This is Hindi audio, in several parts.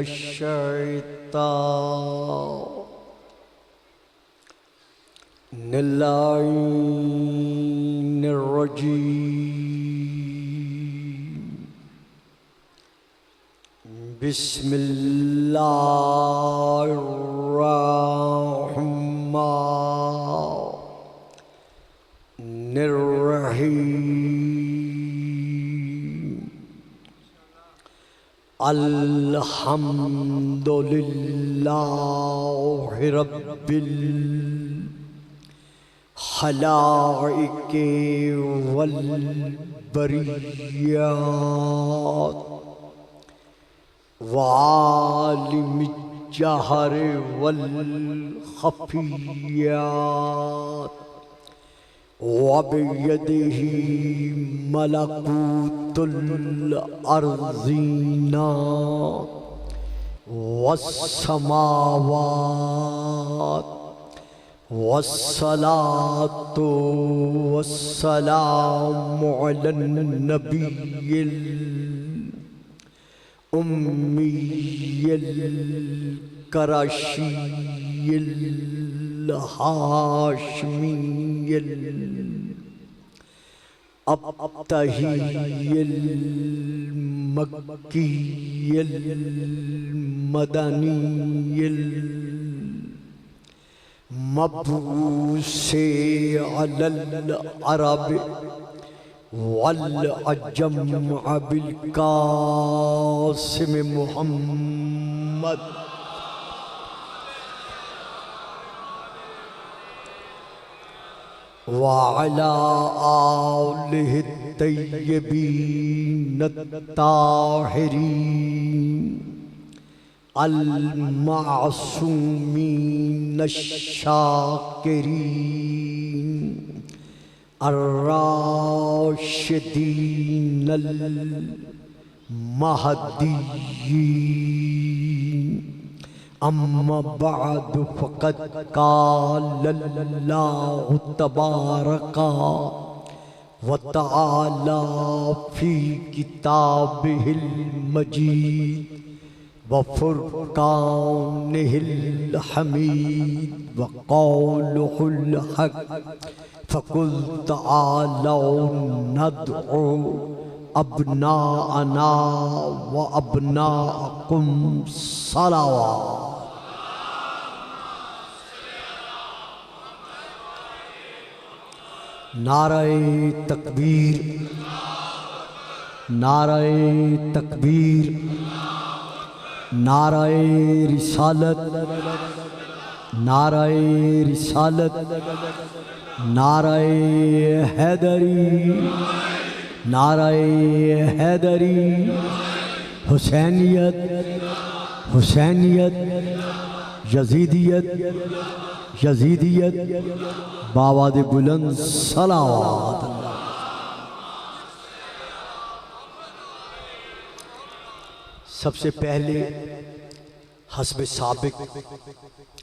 मिनश्शैतानिर्रजीम बिस्मिल्लाहिर्रहमानिर्रहीम अल्हम्दुलिल्लाहि रब्बिल खलाइके वल बरियात वालिमिज जहर वल खफियात वबियदिही मलकूतुल अर्ज़िना वस्समावात वस्सलातु वस्सलामु अलन नबिय्यिल उम्मिय्यिल कराशीयिल हाशमियिल अब्तहियिल मक्कियिल मदनियिल मबूसे अलल अरब वल अजम बिल कासिम मुहम्मद वअला आलिहि तय्यबीन ताहिरीन अल-मासूमीन शाकिरीन अर्राशिदीन अल-महदीयीन अम्मा बअद फ़क़द क़ालल्लाहु तबारका व तआला फ़ी किताबिहिल मजीद व फ़ुरक़ानिहिल हमीद व क़ौलुहुल हक़ फ़क़ुल तआलौ नदउ अब्नाअना व अब्नाअकुम सलावात। नारे तकबीर, नारे तकबीर, नारे रिसालत, नारे रिसालत, नारे हैदरी, नारे हैदरी, हुसैनियत, हुसैनियत, यजीदियत, यजीदियत, बावाद बुलंद सलावत। सबसे पहले हस्ब साबिक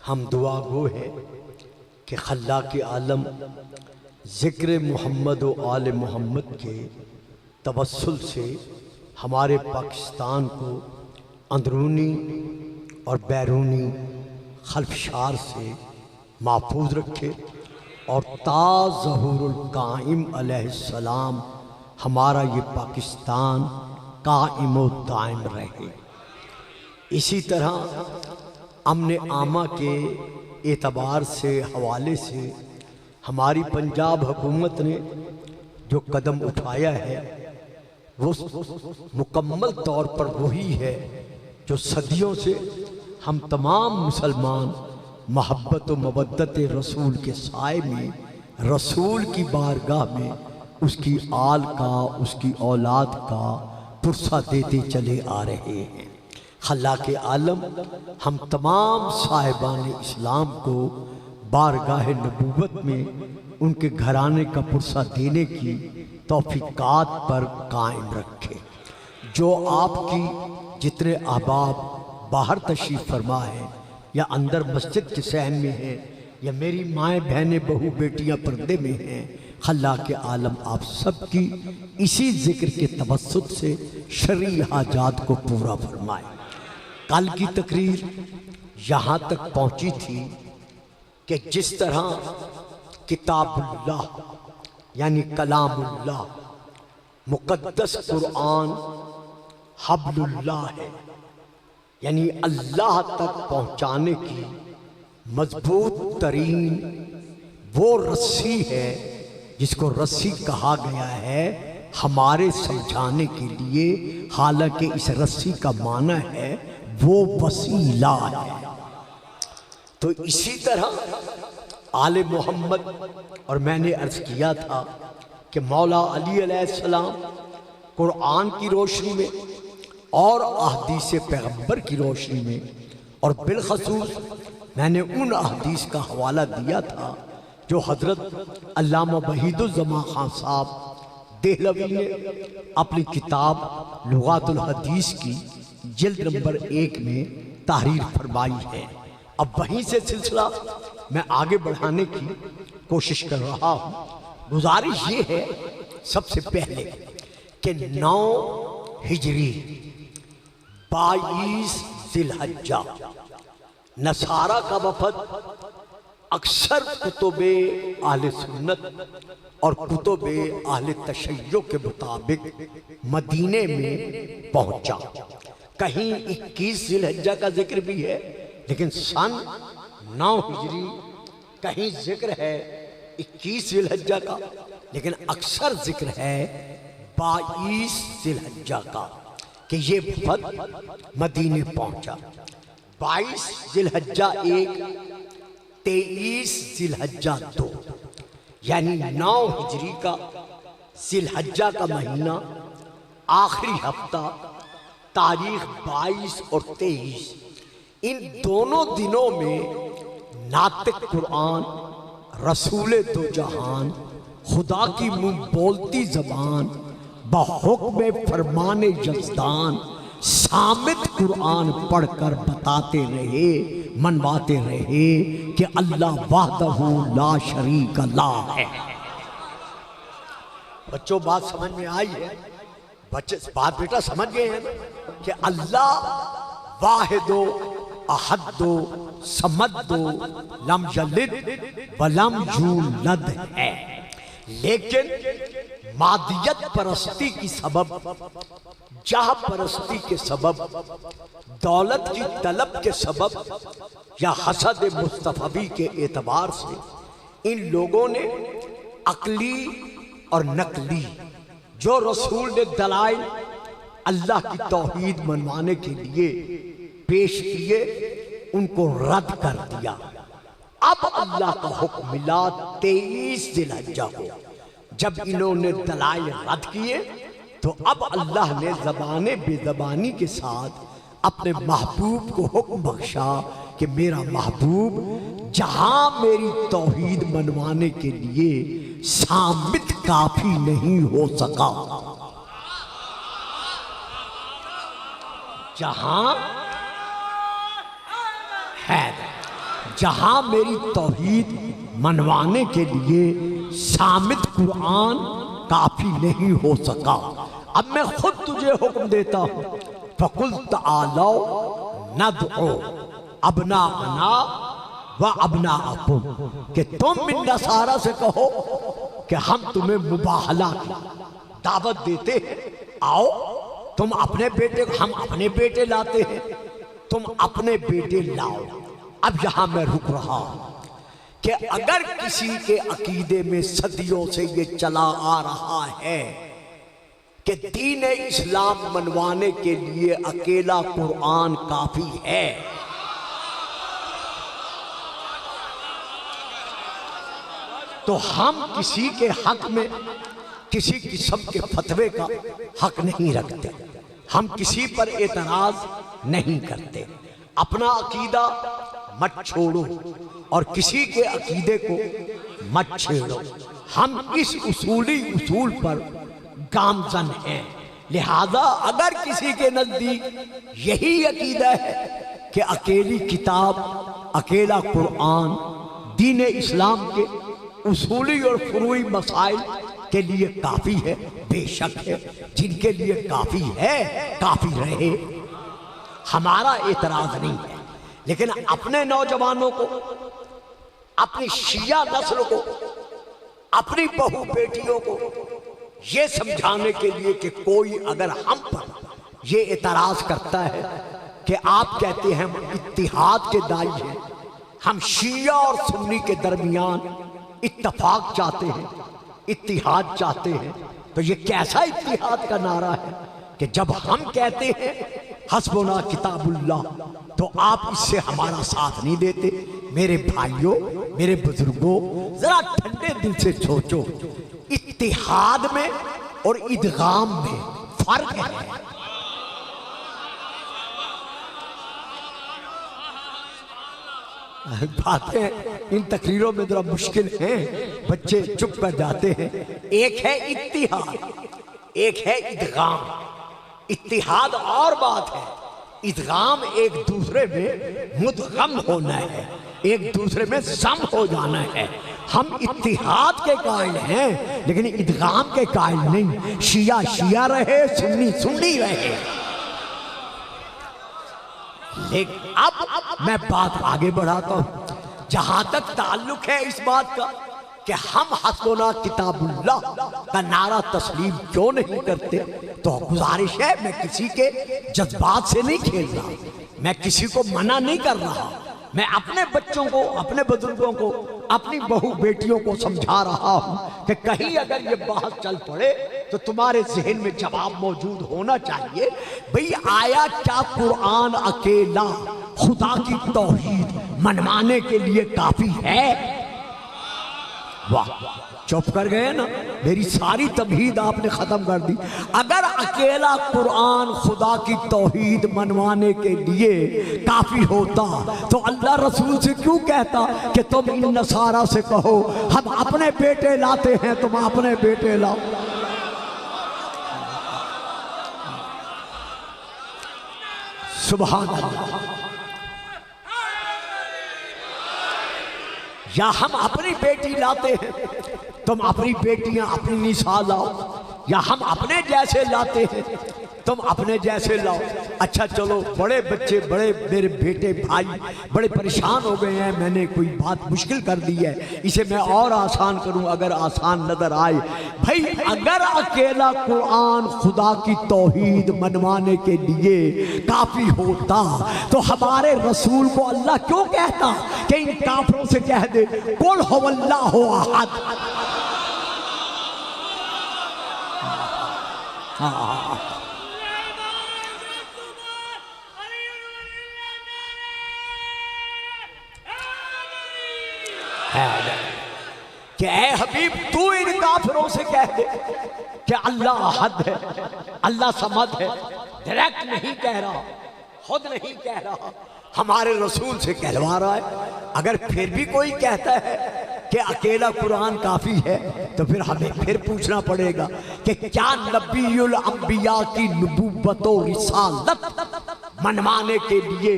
हम दुआ गो है कि खल्लाक़ आलम ज़िक्र मोहम्मद व आले मोहम्मद के तवस्सुल से हमारे पाकिस्तान को अंदरूनी और बैरूनी खल्फशार से महफूज रखे और ता ज़हूरुल काइम अलैहिस्सलाम हमारा ये पाकिस्तान काइम व दाइम रहे। इसी तरह अमन आमा के एतबार से हवाले से हमारी पंजाब हुकूमत ने जो कदम उठाया है वो मुकम्मल तौर पर वही है जो सदियों से हम तमाम मुसलमान मोहब्बत व मवद्दत रसूल के साए में रसूल की बारगाह में उसकी आल का उसकी औलाद का पुरसा देते चले आ रहे हैं। खल्लाक़ आलम हम तमाम साहिबान इस्लाम को बारगाह नबूवत में उनके घराने का पुरसा देने की तौफीकात पर कायम रखे। जो आपकी जितने अहबाब बाहर तशरीफ़ फरमा है या अंदर मस्जिद के सहन में है या मेरी माएँ बहनें बहू बेटियाँ पर्दे में हैं, खल्लाक़ आलम आप सबकी इसी ज़िक्र के तवस्सुत से शरई हाजात को पूरा फरमाए। कल की तकरीर यहाँ तक पहुँची थी कि जिस तरह किताबुल्लाह यानी कलामुल्लाह मुक़द्दस कुरान हब्लुल्लाह है, यानी अल्लाह तक पहुँचाने की मजबूत तरीन वो रस्सी है जिसको रस्सी कहा गया है हमारे समझाने के लिए, हालांकि इस रस्सी का माना है वो वसीला है। तो इसी तरह आले मोहम्मद, और मैंने अर्ज़ किया था कि मौला अली अलैहिस्सलाम कुरान की रोशनी में और अहदीस पैगम्बर की रोशनी में, और बिलखसूस मैंने उन अहदीस का हवाला दिया था जो हज़रत अल्लामा वहीदुज़्ज़मा खान साहब देहलवी ने अपनी किताब लुगातुल हदीस की जिल्द नंबर 1 में तहरीर फरमाई है। अब वहीं से सिलसिला मैं आगे बढ़ाने की कोशिश कर रहा हूँ। गुजारिश ये है सबसे पहले कि 9 हिजरी 22 जिलहज्जा नसारा का वफद अक्सर कुतुबे आले सुन्नत और कुतुबे आले तशय्यो के मुताबिक मदीने में पहुंचा। कहीं 21 जिलहज्जा का जिक्र भी है, लेकिन सन 9 हिजरी कहीं जिक्र है 21 जिलहज्जा का, लेकिन अक्सर जिक्र है 22 जिलहज्जा का कि ये वफद मदीने पहुंचा। 22 जिलहज्जा 1, 23 जिलहज्जा 2, यानी 9 हिजरी का जिलहज्जा का महीना आखिरी हफ्ता तारीख 22 और 23, इन दोनों दिनों में नातिक कुरान, रसूल दो जहान, खुदा की मुंह बोलती जबान, बहुक्म फरमाने यज़दान सामित कुरान पढ़कर बताते रहे, मनवाते रहे कि अल्लाह वहदहू ला शरीक लह है। बच्चों बात समझ में आई है? बच्चे बात बेटा समझ गए हैं ना कि अल्लाह वाहिदो अहदो समदो लम यलिद वलम यूलद है। लेकिन मादियत परस्ती की सबब, जाह परस्ती के सबब, दौलत की तलब के सबब या हसद मुस्तफवी के एतबार से इन लोगों ने अकली और नकली जो रसूल ने दलाइल अल्लाह की तौहीद मनवाने के लिए पेश किए, उनको रद्द कर दिया। अब अल्लाह का हुक्म मिला 23 जिलहज्जा को। जब इन्होंने दलाइल रद्द किए तो अब अल्लाह ने ज़बाने बेज़बानी के साथ अपने महबूब को हुक्म बख्शा कि मेरा महबूब जहां मेरी तौहीद मनवाने के लिए सामित काफी नहीं हो सका, जहां है, जहां मेरी तौहीद मनवाने के लिए सामित कुरान काफी नहीं हो सका, अब मैं खुद तुझे हुक्म देता हूं, फकुल तआलो नदउ अबनाअना व अबनाअकुम, कि तुम इन नसारा से कहो कि हम तुम्हें मुबाहला की दावत देते हैं, आओ तुम अपने बेटे, हम अपने बेटे लाते हैं, तुम अपने बेटे लाओ। अब यहां मैं रुक रहा हूं कि अगर किसी के अकीदे में सदियों से ये चला आ रहा है कि दीन इस्लाम मनवाने के लिए अकेला कुरान काफी है, तो हम किसी के हक में किसी किस्म के फतवे का हक नहीं रखते, हम किसी पर एतराज नहीं करते। अपना अकीदा मत छोड़ो और किसी के अकीदे को मत छेड़ो। हम इस उसूल पर गामजन हैं। लिहाजा अगर किसी के नजदीक यही अकीदा है कि अकेली किताब, अकेला कुरान दीन इस्लाम के उसूली और फुरूई मसाइल के लिए काफी है, बेशक है, जिनके लिए काफी है काफी रहे। हमारा एतराज नहीं है, लेकिन अपने नौजवानों को, अपनी शिया नस्ल को, अपनी बहू बेटियों को ये समझाने के लिए कि कोई अगर हम पर ये एतराज करता है कि आप कहते हैं हम इत्तिहाद के दाई हैं, हम शिया और सुन्नी के दरमियान इत्तफाक चाहते हैं, इत्तिहाद चाहते हैं, तो ये कैसा इत्तिहाद का नारा है कि जब हम कहते हैं हस्बुना किताबुल्लाह तो आप इससे हमारा साथ नहीं देते। मेरे भाइयों, मेरे बुजुर्गों, जरा ठंडे दिल से सोचो, इत्तिहाद में और इदगाम में फर्क है। बातें इन तकरीरों में जरा मुश्किल हैं, बच्चे चुप कर जाते हैं। एक है इत्तिहाद, एक है इदगाम। इत्तिहाद और बात है, इदगाम एक दूसरे में मुदगम होना है, एक दूसरे में सम हो जाना है। हम इत्तिहाद के कायल हैं लेकिन इदगाम के कायल नहीं। शिया शिया रहे, सुन्नी सुन्नी रहे। लेकिन अब मैं बात आगे बढ़ाता हूं, जहां तक ताल्लुक है इस बात का कि हम हस्बुना किताबुल्लाह का नारा तस्लीम क्यों नहीं करते, तो गुजारिश है, मैं किसी के जज्बात से नहीं खेल रहा, मैं किसी को मना नहीं कर रहा, मैं अपने बच्चों को, अपने बुजुर्गों को, अपनी बहू बेटियों को समझा रहा हूं कि कहीं अगर ये बहस चल पड़े तो तुम्हारे जहन में जवाब मौजूद होना चाहिए। भाई आया क्या कुरान अकेला खुदा की तौहीद मनवाने के लिए काफी है? वाह, चुप कर गए ना, मेरी सारी तमहीद आपने खत्म कर दी। अगर अकेला कुरान खुदा की तौहीद मनवाने के लिए काफी होता तो अल्लाह रसूल से क्यों कहता कि तुम इन नसारा से कहो हम अपने बेटे लाते हैं, तुम अपने बेटे लाओ। सुभान अल्लाह। या हम अपनी बेटी लाते हैं, तुम अपनी बेटियां अपनी निशा लाओ, या हम अपने जैसे लाते हैं, तुम अपने जैसे लाओ। अच्छा चलो, बड़े बच्चे, बड़े मेरे बेटे भाई बड़े परेशान हो गए हैं, मैंने कोई बात मुश्किल कर दी है, इसे मैं और आसान करूं अगर आसान नजर आए। भाई अगर अकेला कुरान खुदा की तौहीद मनवाने के लिए काफी होता तो हमारे रसूल को अल्लाह क्यों कहता कि इन काफिरों से कह दे कुल हुवल्लाहु अहद। कि ऐ हबीब तू इन काफिरों से कह दे कि अल्लाह अहद है, अल्लाह समद है। डायरेक्ट नहीं कह रहा, खुद नहीं कह रहा, हमारे रसूल से कहलवा रहा है। अगर फिर भी कोई कहता है कि अकेला कुरान काफी है तो फिर हमें फिर पूछना पड़ेगा कि क्या नबीउल अंबिया की नबूवत और रिसालत मनवाने के लिए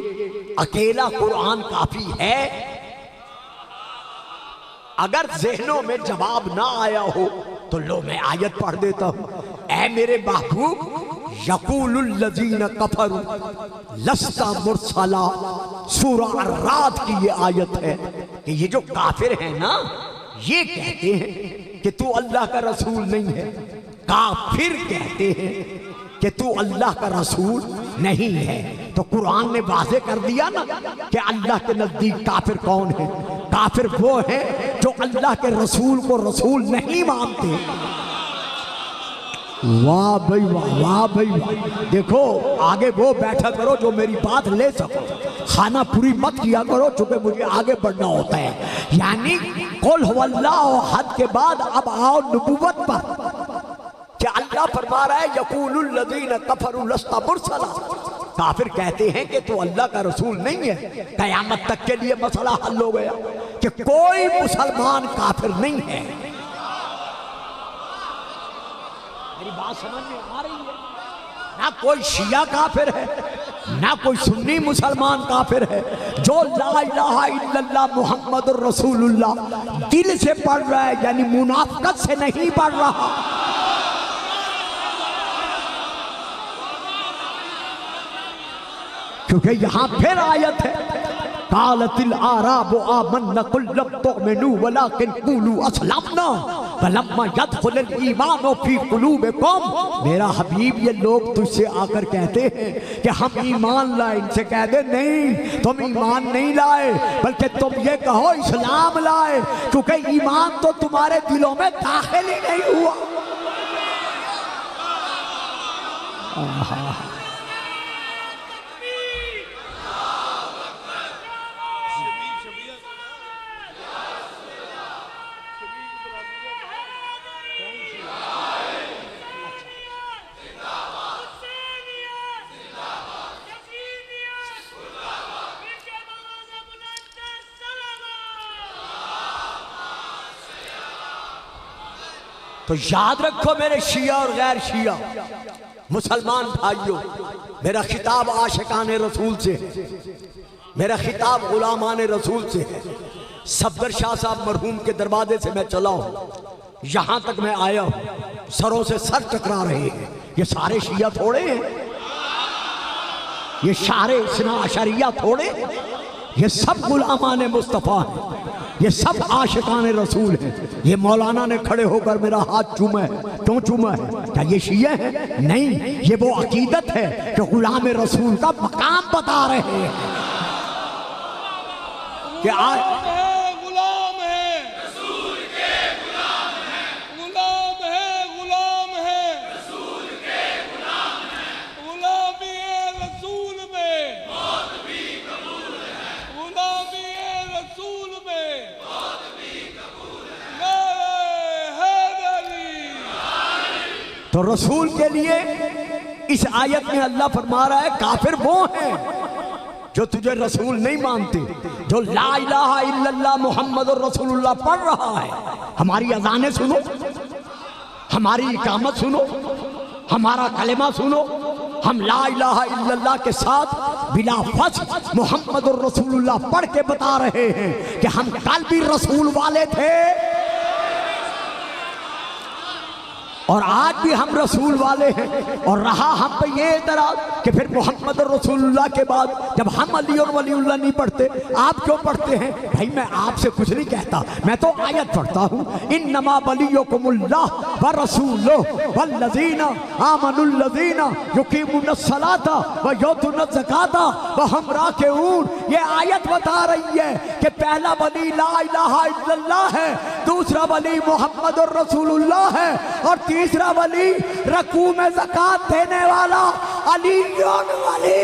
अकेला कुरान काफी है? अगर जहनों में जवाब ना आया हो तो लो मैं आयत पढ़ देता हूं। ऐ मेरे महबूब, यक़ूलुल लज़ीना कफ़रू लस्ता मुरसला, सूरह अर्राद की ये आयत है कि ये जो काफिर है ना, ये कहते हैं कि तू अल्लाह का रसूल नहीं है। काफिर कहते हैं कि तू अल्लाह का रसूल नहीं है। तो कुरान ने वाज़े कर दिया ना कि अल्लाह के नजदीक काफिर कौन है। काफिर वो है जो अल्लाह के रसूल को रसूल नहीं मानते। वाह भाई वाह, वाह भाई वाह। देखो आगे वो बैठा करो जो मेरी बात ले सको, खाना पूरी मत किया करो चूंकि मुझे आगे बढ़ना होता है। यानी कुल हुवल्लाहु अहद के बाद अब आओ नबूवत पर। क्या अल्लाह फरमा रहा है यक़ूलुल लज़ीना कफ़रू लस्ता मुरसला, काफिर कहते हैं कि तू अल्लाह का रसूल नहीं है। कयामत तक के लिए मसला हल हो गया कि कोई मुसलमान काफिर नहीं है। मेरी बात समझ में आ रही है? ना कोई शिया काफिर है, ना कोई सुन्नी मुसलमान काफिर है। जो ला इलाहा इल्लल्लाह मुहम्मदुर रसूलुल्लाह दिल से पढ़ रहा है, यानी मुनाफिकत से नहीं पढ़ रहा, क्योंकि यहाँ फिर आयत है, कालतिल आराबु आमन्ना कुल लब तुमिनु वलाकिन कुलू अस्लमना फलम्मा यदखुलुल ईमानु फी कुलूबिकुम। मेरा हबीब, ये लोग तुझसे आकर कहते हैं कि हम ईमान लाए, इनसे कह दे नहीं, तुम ईमान नहीं लाए, बल्कि तुम ये कहो इस्लाम लाए, क्योंकि ईमान तो तुम्हारे दिलों में दाखिल ही नहीं हुआ। तो याद रखो मेरे शिया और गैर शिया मुसलमान भाइयों, मेरा खिताब आशिकाने रसूल से है, मेरा खिताब गुलामाने रसूल से है। सफदर शाह साहब मरहूम के दरवाजे से मैं चला हूँ, यहाँ तक मैं आया हूँ, सरों से सर टकरा रहे हैं। ये सारे शिया थोड़े हैं, ये सारे इस्ना अशरिया थोड़े, ये सब गुलामाने मुस्तफ़ा हैं, ये सब आशिकाने रसूल हैं। ये मौलाना ने खड़े होकर मेरा हाथ चूमा है, क्यों चूमा है? क्या ये शिया है? नहीं, ये वो अकीदत है कि गुलाम रसूल का मकाम बता रहे हैं कि आज गुलाम है रसूल के, गुलाम है, गुलाम है, गुलाम है रसूल के, गुलाम है, गुलामी है रसूल में मौत भी कबूल है, गुलामी है रसूल में मौत भी कबूल है। तो रसूल के लिए इस आयत में अल्लाह फरमा रहा है काफिर वो हैं जो तुझे रसूल नहीं मानते, जो ला इलाहा इल्लल्लाह मुहम्मदुर रसूलुल्लाह पढ़ रहा है। हमारी अज़ानें सुनो, हमारी इकामत सुनो, हमारा कलेमा सुनो, हम ला इलाहा इल्लल्लाह के साथ बिला फस्ल मुहम्मदुर रसूलुल्लाह पढ़ के बता रहे हैं कि हम कल भी रसूल वाले थे और आज भी हम रसूल वाले हैं। और रहा हम पे ये एतराज कि फिर मोहम्मद रसूलुल्लाह के बाद जब हम अली और वलीउल्लाह नहीं पढ़ते, आप क्यों पढ़ते हैं? भाई मैं आपसे कुछ नहीं कहता, मैं तो आयत पढ़ता हूँ, इन्नमा वलियुकुमुल्लाह व रसूलुहु वल्लज़ीना आमनुल्लज़ीना युकीमुनस्सलाता व युतूनज़्ज़काता व हम राकिऊन। ये आयत बता रही है कि पहला वली ला इलाहा इल्लल्लाह है, दूसरा वली मोहम्मद रसूलुल्लाह है और तीसरा वली रकू में ज़कात देने वाला अली वली।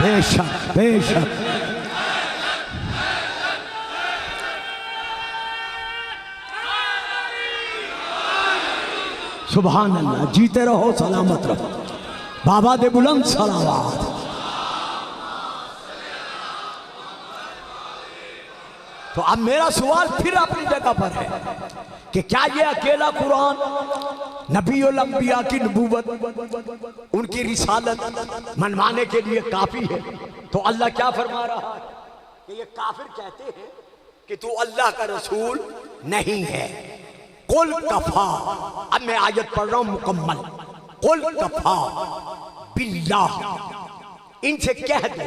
बेशक बेशक सुभान अल्लाह। जीते रहो, सलामत रहो, बाबा दे बुलंद सलावत। तो अब मेरा सवाल फिर अपनी जगह पर है कि क्या ये अकेला कुरान नबी और अंबिया की नबूवत, उनकी रिसालत मनवाने के लिए काफी है? तो अल्लाह क्या फरमा रहा है कि ये काफिर कहते हैं कि तू अल्लाह का रसूल नहीं है। कुल कफा, अब मैं आयत पढ़ रहा हूं मुकम्मल, कुल कफा बिल्लाह, इनसे कह दे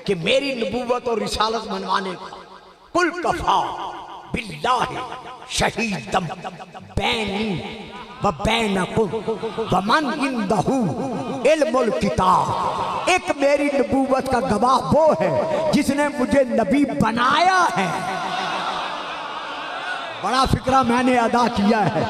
कि मेरी नबूवत और रिसालत मनवाने का, कुल कफा बिल्लाह शहीदम बैनी व बैनकुम व मन इंदहु इल्मुल किताब। एक मेरी नबूवत का गवाह वो है जिसने मुझे नबी बनाया है। बड़ा फिक्रा मैंने अदा किया है।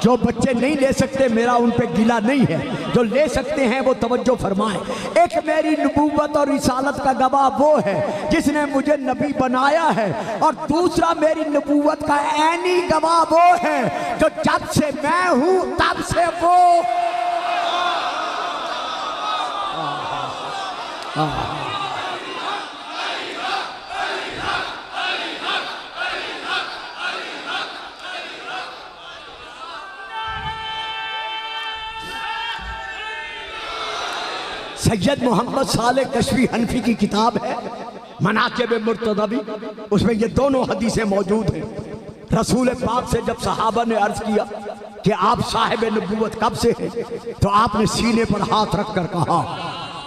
जो बच्चे नहीं ले सकते मेरा उन पे गिला नहीं है, जो ले सकते हैं वो तवज्जो फरमाएं। एक मेरी नबूवत और रिसालत का गवाह वो है जिसने मुझे नबी बनाया है, और दूसरा मेरी नबूवत का ऐनी गवाह वो है जो जब से मैं हूं तब से वो। सैयद मोहम्मद साले कश्फी हनफी की किताब है मनाकिब मुर्तज़वी, उसमें ये दोनों हदीसें मौजूद हैं। रसूल पाक से जब सहाबा ने अर्ज किया कि आप साहिब नबूवत कब से हैं, तो आपने सीने पर हाथ रख कर कहा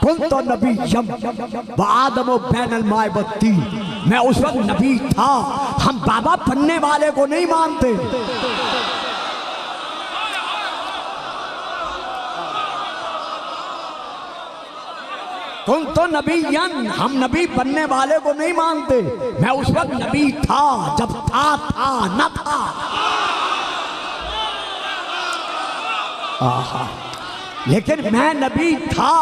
कुन तो नबी यम व आदम बैनल माए बत्ती, मैं उस वक्त नबी था, हम बाबा बनने वाले को नहीं मानते। कुन तो नबीयन, हम नबी बनने वाले को नहीं मानते, मैं उस वक्त नबी था जब था न था। आहा, लेकिन मैं नबी था।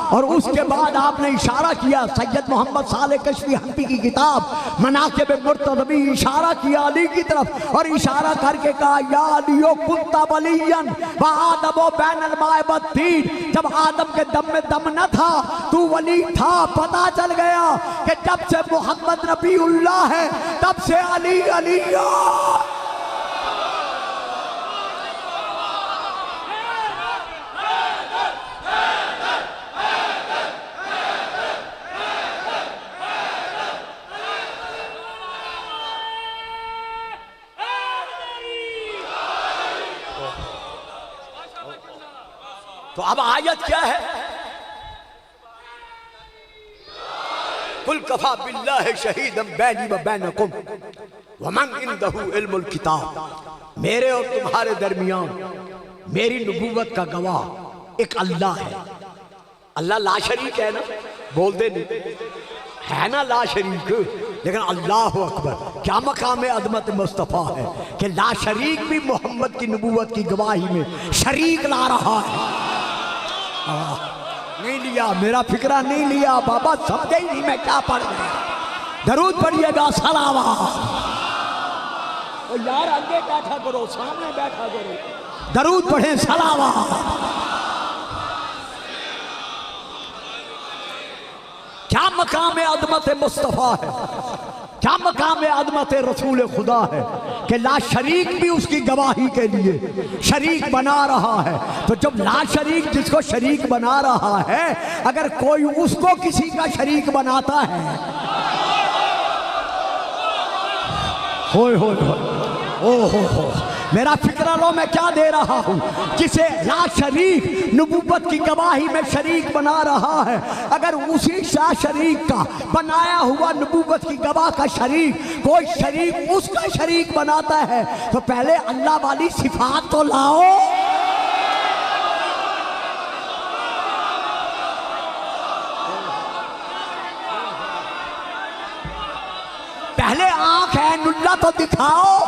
और उसके बाद आपने इशारा किया, सैयद मोहम्मद साले कश्मी हम्पी की किताब मनाकिब मुर्तज़वी, इशारा किया अली की तरफ और इशारा करके कहा या अलियो कुंता वलियन व आदम बैनल माए बत्तीन, जब आदम के दम में दम न था तू वली था। पता चल गया कि जब से मोहम्मद नबीउल्लाह है तब से अली अली। तो अब आयत क्या है? कुल कफा बिल्लाहि शहीदन बैनी व बैनकुम व मन इंदहु इल्मुल किताब, मेरे और तुम्हारे दरमियान मेरी नबूवत का गवाह एक अल्लाह है। अल्लाह ला शरीक है ना, बोल दे नहीं है ना ला शरीक, लेकिन अल्लाह अकबर, क्या मकाम अज़मत मुस्तफ़ा है कि ला शरीक भी मोहम्मद की नबूवत की गवाही में शरीक ला रहा है। नहीं लिया, मेरा फिक्रा नहीं लिया बाबा, समझे ही नहीं मैं क्या पढ़ गया। दरूद पढ़िएगा सलावत। और यार आगे बैठा करो, सामने बैठा करो, दरूद पढ़े सलावत। क्या मकाम अज़मत मुस्तफ़ा है, क्या मकाम अज़मत रसूल खुदा है कि ला शरीक भी उसकी गवाही के लिए शरीक बना रहा है। तो जब ला शरीक जिसको शरीक बना रहा है, अगर कोई उसको किसी का शरीक बनाता है, होय होय होय, ओ हो, मेरा फिक्रा लो मैं क्या दे रहा हूँ। जिसे ला शरीक नबूवत की गवाही में शरीक बना रहा है, अगर उसी ला शरीक का बनाया हुआ नबूवत की गवाह का शरीक कोई शरीक उसका शरीक बनाता है, तो पहले अल्लाह वाली सिफात तो लाओ। पहले आंख है नुल्ला तो दिखाओ,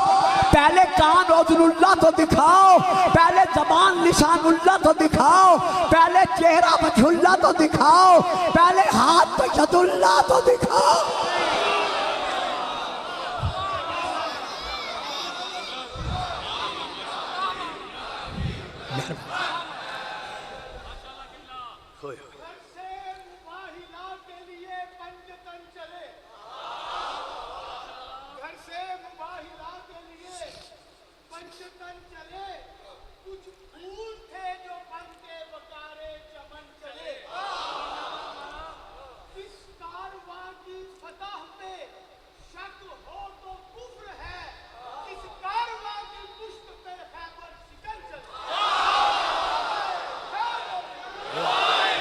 पहले कान औज़नुल्लाह तो दिखाओ, पहले जबान लिसानुल्लाह तो दिखाओ, पहले चेहरा वजहुल्लाह तो दिखाओ, पहले हाथ यदुल्लाह तो दिखाओ।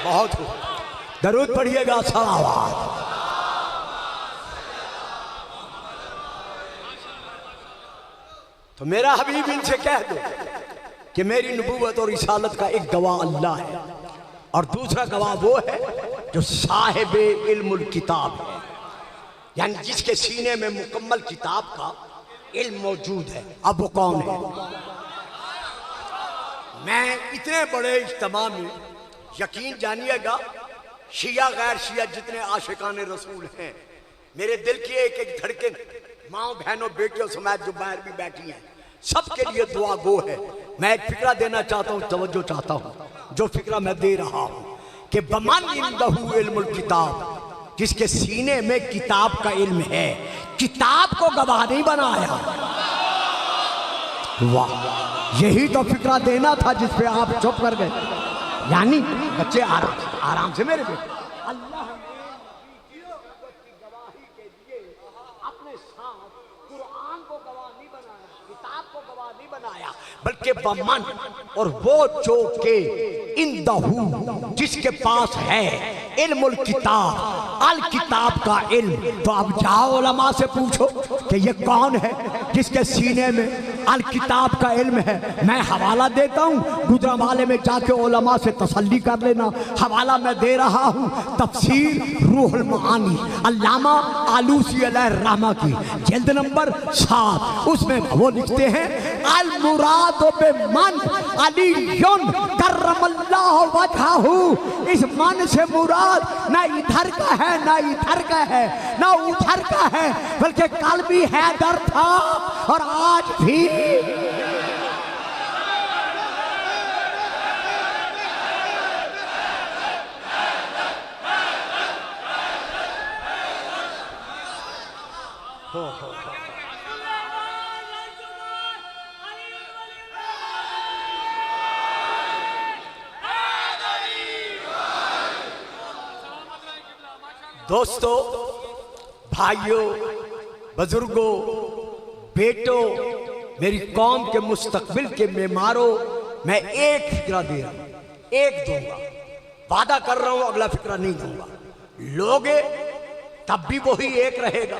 बहुत दरूद पढ़िएगा सलावत। तो मेरा हबीब इनसे कह दो कि मेरी नबूवत और रिसालत का एक गवाह अल्लाह है और दूसरा गवाह वो है जो साहिब इल्मुल किताब है, यानी जिसके सीने में मुकम्मल किताब का इल्म मौजूद है। अब वो कौन है? मैं इतने बड़े इज्तिमा में यकीन जानिएगा, शिया गैर शिया जितने आशिकाने रसूल हैं, मेरे दिल की एक एक धड़कन माओ बहनों बेटियों समेत जो बाहर भी बैठी हैं, सबके लिए दुआ गो है। मैं एक फिक्रा देना चाहता हूँ, तवज्जो चाहता हूँ, जो फिक्रा मैं दे रहा हूँ कि बमन इंदहु इल्मुल किताब, जिसके सीने में किताब का इल्म है, किताब को गवाह नहीं बनाया। वाह, यही तो फिक्रा देना था जिस पे आप चुप कर गए। यानी बच्चे आराम से मेरे पे, अल्लाह बनाया बल्कि बमन, और वो जो के इंदहू जिसके पास है इल्मुल किताब, अल किताब का इल्म। तो अब जाओ उलमा से पूछो कि ये कौन है जिसके सीने में अल किताब का इल्म है। मैं हवाला देता हूँ, गुजरावाले में जाके उलमा से तसल्ली कर लेना। हवाला मैं दे रहा हूँ तफसीर रूहुल मानी अल्लामा आलूसी अलैहिर्रहमा की, जिल्द नंबर 7। उसमें वो लिखते हैं अल मुराद बे मन अलीयुन करमल्लाहु वजहहू। इस मन से मुराद ना इधर का है ना इधर का है ना उधर का है, बल्कि कल भी हैदर था और आज भी। दोस्तों, भाइयों, बुजुर्गों, बेटों, मेरी कौम के मुस्तकबिल के मेमारों, मैं एक फिक्रा दे रहा हूं, एक दूंगा, वादा कर रहा हूं अगला फिक्रा नहीं दूंगा। लोगे तब भी वही एक रहेगा,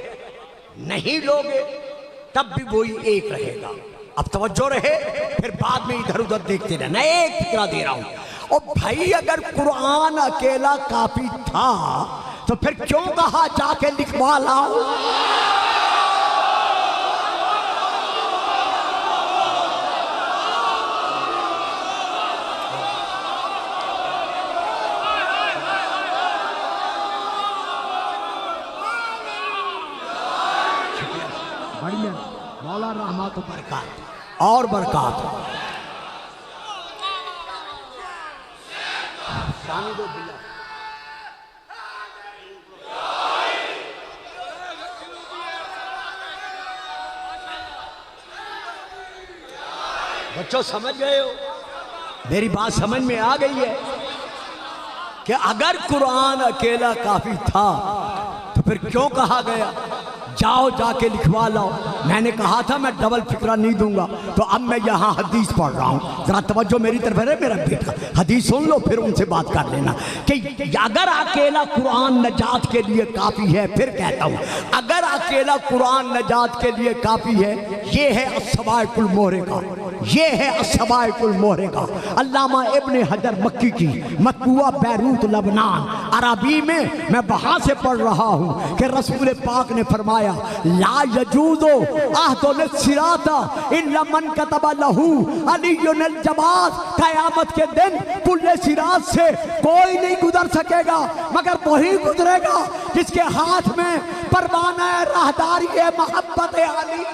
नहीं लोगे तब भी वही एक रहेगा। अब तवज्जो रहे, फिर बाद में इधर उधर देखते रहना। एक फिक्रा दे रहा हूं। और भाई अगर कुरान अकेला काफी था तो फिर क्यों कहा जाके लिखवा लाओ। बढ़िया, मौला रहमत तो बरकत और बरकत। बच्चों समझ गए हो, मेरी बात समझ में आ गई है कि अगर कुरान अकेला काफी था तो फिर क्यों कहा गया जाओ जाके लिखवा लाओ। मैंने कहा था मैं डबल फिक्रा नहीं दूंगा, तो अब मैं यहाँ हदीस पढ़ रहा हूँ। जरा तवज्जो मेरी तरफ है मेरा बेटा, हदीस सुन लो फिर उनसे बात कर लेना कि अगर अकेला कुरान नजात के लिए काफ़ी है। फिर कहता हूँ अगर अकेला कुरान नजात के लिए काफ़ी है, ये है अस्सवाइकुल मोहरिका, ये है अस्सवाइकुल मोहरिका अल्लामा इब्ने हजर मक्की की, मतबूआ बैरूत लबनान अरबी में। मैं वहाँ से पढ़ रहा हूँ कि रसूल पाक ने फरमाया ला यजूदो अहदुल सिराता इल्ला मन कतबा लहू अलीयुन अल जवाज। क़यामत के दिन पुल्ले सिरात से कोई नहीं गुजर सकेगा मगर वही गुजरेगा जिसके हाथ में परवाना राहदारी है मोहब्बत अली।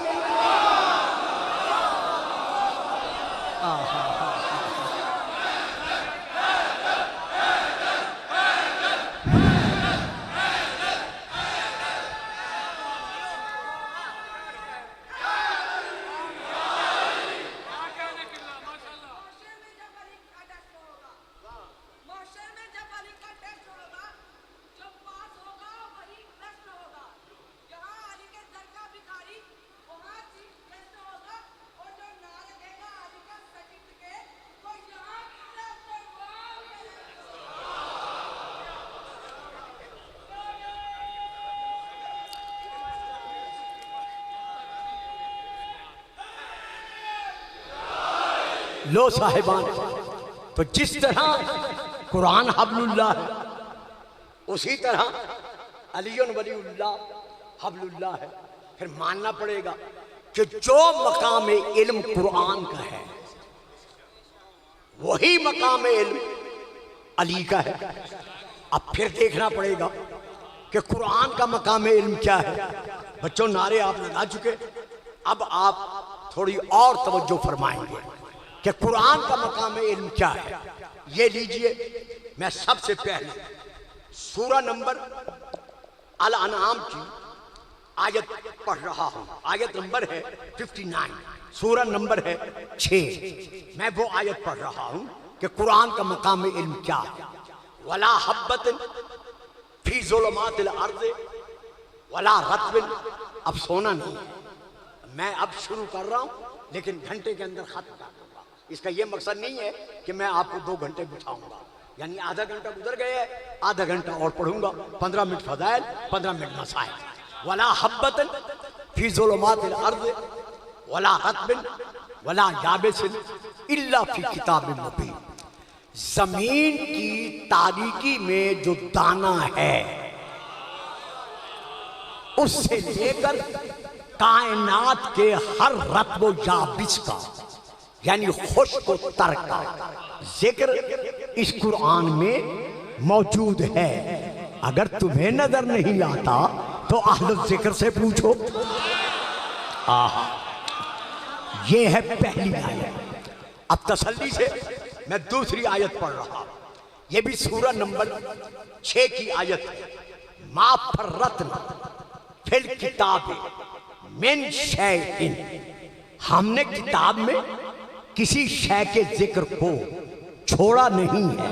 लो साहिबान, तो जिस तरह कुरान हब्लुल्लाह है उसी तरह अलीयुन वलीउल्लाह हब्लुल्लाह है। फिर मानना पड़ेगा कि जो मकाम इल्म कुरान का है वही मकाम इल्म अली का है। अब फिर देखना पड़ेगा कि कुरान का मकाम इल्म क्या है। बच्चों नारे आप लगा चुके, अब आप थोड़ी और तवज्जो फरमाएंगे कि कुरान का मकाम इल्म क्या है। ये लीजिए, मैं सबसे पहले सूरा नंबर अल अनआम की आयत पढ़ रहा हूं। आयत नंबर है 59, सूरा नंबर है 6। मैं वो आयत पढ़ रहा हूं कि कुरान का मकाम इल्म क्या है। वला हब्बतिन फी ज़ुलुमातिल अर्ज़ वला रत्बिन। अब सोना नहीं, मैं अब शुरू कर रहा हूं लेकिन घंटे के अंदर खत्म कर दूंगा। इसका यह मकसद नहीं है कि मैं आपको 2 घंटे बिठाऊंगा, यानी आधा घंटा गुजर गए है, आधा घंटा और पढ़ूंगा, 15 मिनट फजाइल, 15 मिनट मसाइल। वला हब्बतन फी ज़ुलुमातिल अर्ज़ वला रत्बिन वला याबिसिन इल्ला फी किताबिन मुबीन। जमीन की तारीकी में जो दाना है उससे लेकर कायनात के हर रत्बो याबिस का, यानी खुश्क व तर का जिक्र इस कुरान में मौजूद है। अगर तुम्हें नजर नहीं आता तो अहले जिक्र से पूछो। ये है पहली आयत। अब तसल्ली से मैं दूसरी आयत पढ़ रहा हूं। यह भी सूरह नंबर 6 की आयत है। मा फर्रतना फिल किताब मिन शैइन, हमने किताब में किसी शय के जिक्र को छोड़ा नहीं है,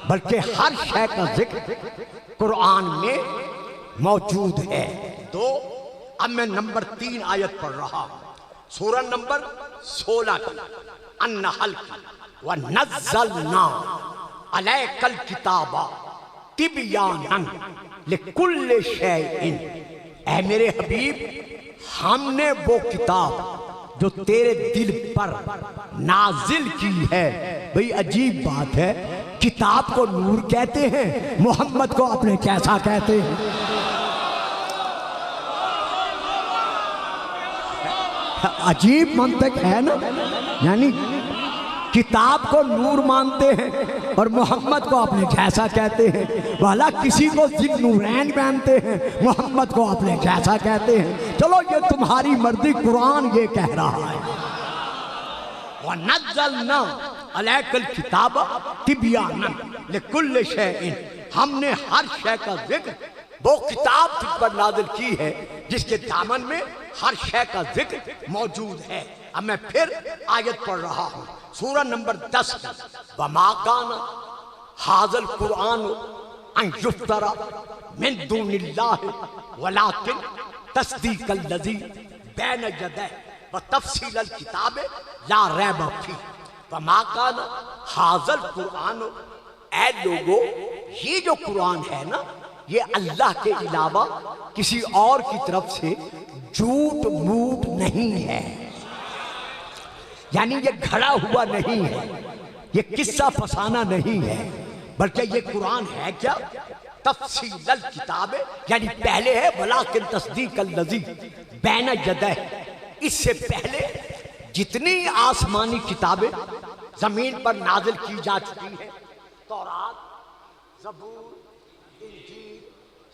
बल्कि हर शय का जिक्र कुरान में मौजूद है। तो अब मैं नंबर 3 आयत पढ़ रहा हूं, सूरह नंबर 16 की, अन्नहल की। व नज़्ज़लना अलैकल किताबा तिबयानन लिकुल्लि शैइन। ऐ मेरे हबीब, हमने वो किताब जो तेरे दिल पर नाजिल की है। भाई अजीब बात है, किताब को नूर कहते हैं, मोहम्मद को अपने कैसा कहते हैं। अजीब मंतक है ना, यानी किताब को नूर मानते हैं और मोहम्मद को अपने जैसा कहते हैं। वाला किसी को जिन नूरैन मानते हैं, मोहम्मद को अपने जैसा कहते हैं। चलो ये तुम्हारी मर्जी, कुरान ये कह रहा है। व नज़्ज़लना अलैकल किताब तिबयानन लिकुल्लि शैइन, हमने हर शय का जिक्र, वो किताब तुझ पर नाज़िल की है जिसके दामन में हर शय का जिक्र मौजूद है। अब मैं फिर आयत पढ़ रहा हूं, सूरह नंबर 10 की। वमा काना हाज़ल कुरान अन युफ्तरा मिन दूनिल्लाहि वलाकिन तस्दीक़ल लज़ी बैन यदैहि व तफ़सीलल किताब ला रैब फीह। वमा काना हाज़ल कुरान, ऐ लोगो ये जो कुरान है ना, ये अल्लाह के अलावा किसी और की तरफ से झूठ मूठ नहीं है, यानी ये घड़ा हुआ नहीं है, ये किस्सा फसाना नहीं है, बल्कि ये कुरान है क्या, तफसीलल किताब, यानी पहले है वलाकिन तस्दीक़ल लज़ी बैन यदैहि। इससे पहले जितनी आसमानी किताबें जमीन पर नाजिल की जा चुकी है, तौरात, ज़बूर, इंजील,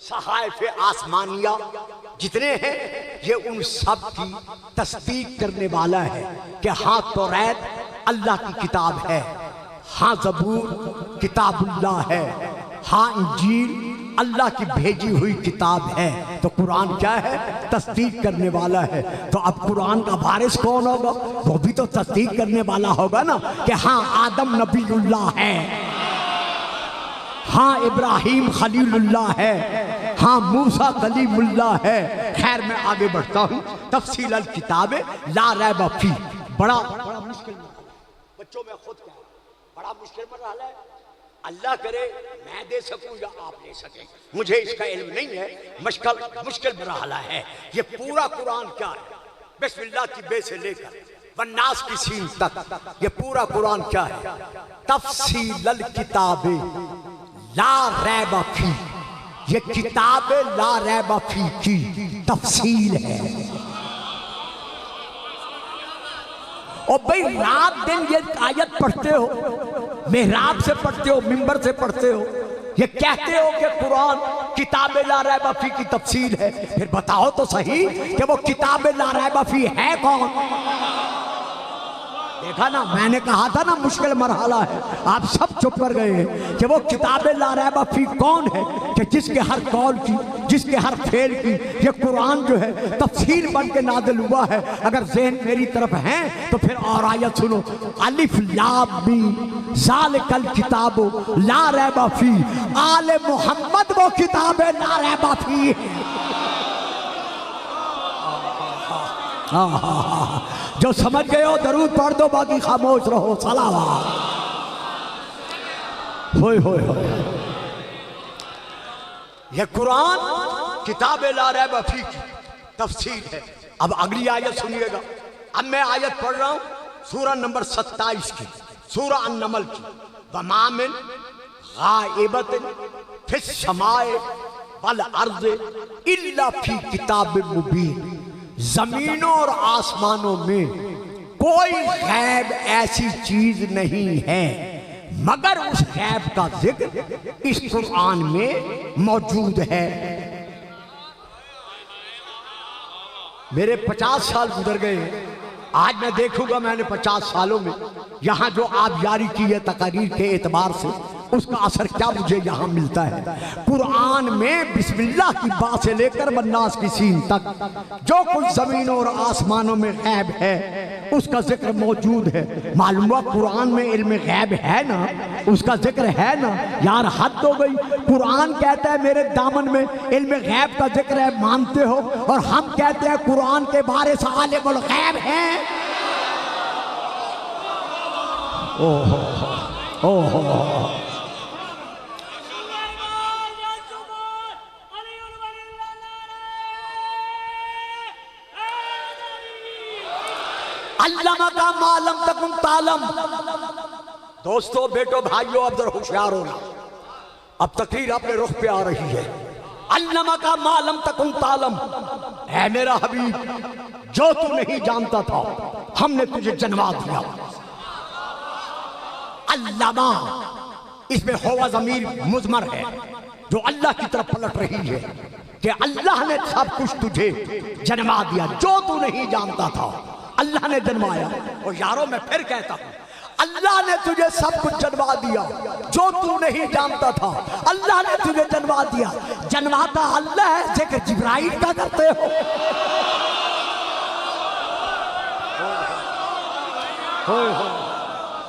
सहाइफ़ आसमानिया जितने हैं, ये उन सब की तस्दीक करने वाला है कि हाँ तौरात अल्लाह की किताब है, हाँ ज़बूर किताबुल्लाह है, हाँ इंजील अल्लाह की भेजी हुई किताब है। तो कुरान क्या है, तस्दीक करने वाला है। तो अब कुरान का वारिस कौन होगा, वो भी तो तस्दीक करने वाला होगा ना कि हाँ आदम नबीउल्लाह है, हाँ इब्राहिम खलीलुल्लाह है, हाँ मूसा कलीमुल्लाह है। खैर मैं आगे बढ़ता हूँ। तफसील अल किताब ला रैब फीह, बड़ा मुश्किल बच्चों में खुद क्या बड़ा मुश्किल मरहला है। अल्लाह करे मैं दे सकूं या आप ले सकें, मुझे इसका इल्म नहीं है। मुश्किल मरहला है। ये पूरा कुरान क्या है, बिस्मिल्लाह की बे से लेकर वन्नास की सीन तक, ये पूरा कुरान क्या है, तफसीलल किताब ला रैब फीह, ये किताब ला रैब फीह की तफसील है। और भाई रात दिन ये आयत पढ़ते हो, मेहराब से पढ़ते हो, मिंबर से पढ़ते हो, ये कहते हो कि कुरान किताब ला रैब फीह की तफसील है। फिर बताओ तो सही कि वो किताब ला रैब फीह है कौन। देखा ना, मैंने कहा था ना मुश्किल मरहला है, आप सब चुप कर गए हैं कि वो किताब ला रैब फीह कौन है, कि जिसके हर कौल की, जिसके हर फेल की ये कुरान जो है तफसील बन के नाज़िल हुआ है। अगर ज़हन मेरी तरफ है तो फिर और आयत सुनो, अलिफ लाम मीम ज़ालिकल किताब ला रैब फीह, आले मोहम्मद वो किताब ला रैब फीह। जो समझ गए हो दरूद पढ़ दो, बाकी खामोश रहो। सलावत। होय होय होय। ये कुरान किताब ला रैब फी की तफसीर है। अब अगली आयत सुनिएगा। अब मैं आयत पढ़ रहा हूं सूरह नंबर 27 की, सूरह अन-नमल की। वमा मिन गाइबतिन फिस समाए वल अर्ज़ इल्ला फी किताबिन मुबीन। जमीनों और आसमानों में कोई गैब ऐसी चीज नहीं है मगर उस गैब का जिक्र इस कुरान में मौजूद है। मेरे 50 साल गुजर गए। आज मैं देखूंगा मैंने 50 सालों में यहाँ जो आप जारी की है तकारीर के एतबार से, उसका असर क्या मुझे यहाँ मिलता है। कुरान में बिस्मिल्लाह की बात से लेकर बन्नास की सीन तक जो कुछ जमीनों और आसमानों में गैब है उसका जिक्र मौजूद है। मालूम हुआ कुरान में इल्म गैब है ना, उसका जिक्र है ना। यार हद हो गई। कुरान कहता है मेरे दामन में इल्म गैब का जिक्र है, मानते हो, और हम कहते हैं कुरान के बारे से आलिमुल गैब है। ओहो ओहो। अल्लामा का मालम तकुम तालम। दोस्तों, बेटो, भाइयों, अब जरा होशियार होना। अब तकरीर अपने रुख पे आ रही है। अल्लामा का मालम तकुम तालम। ऐ मेरा हबीब, जो तू नहीं जानता था हमने तुझे जन्मा दिया। अल्लामा, इसमें होवा ज़मीर मुज़मर है जो अल्लाह की तरफ पलट रही है कि अल्लाह ने सब कुछ तुझे जन्मा दिया। जो तू नहीं जानता था अल्लाह ने जन्माया। और यारों, मैं फिर कहता हूं, अल्लाह ने तुझे सब कुछ जन्मा दिया जो तू नहीं जानता था। अल्लाह ने तुझे जन्मा दिया। जन्माता अल्लाह है, जिक्र जिब्राइल का करते हो।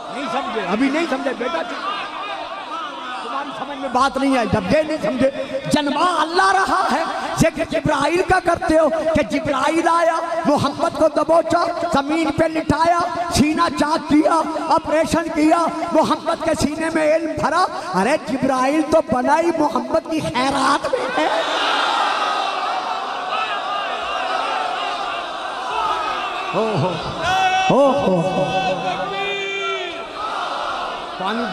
नहीं समझे, अभी नहीं समझे बेटा, तुम्हारी समझ में बात नहीं आई। जब ये नहीं समझे, जन्मा अल्लाह रहा है, जिक्र जिब्राइल का करते हो कि जिब्राइल आया, मोहम्मद को दबोचा, जमीन पे लिटाया, सीना चाक किया, ऑपरेशन किया, मोहम्मद के सीने में इल्म भरा। अरे जिब्राइल तो बना ही मोहम्मद की खैरात में है। हो पानी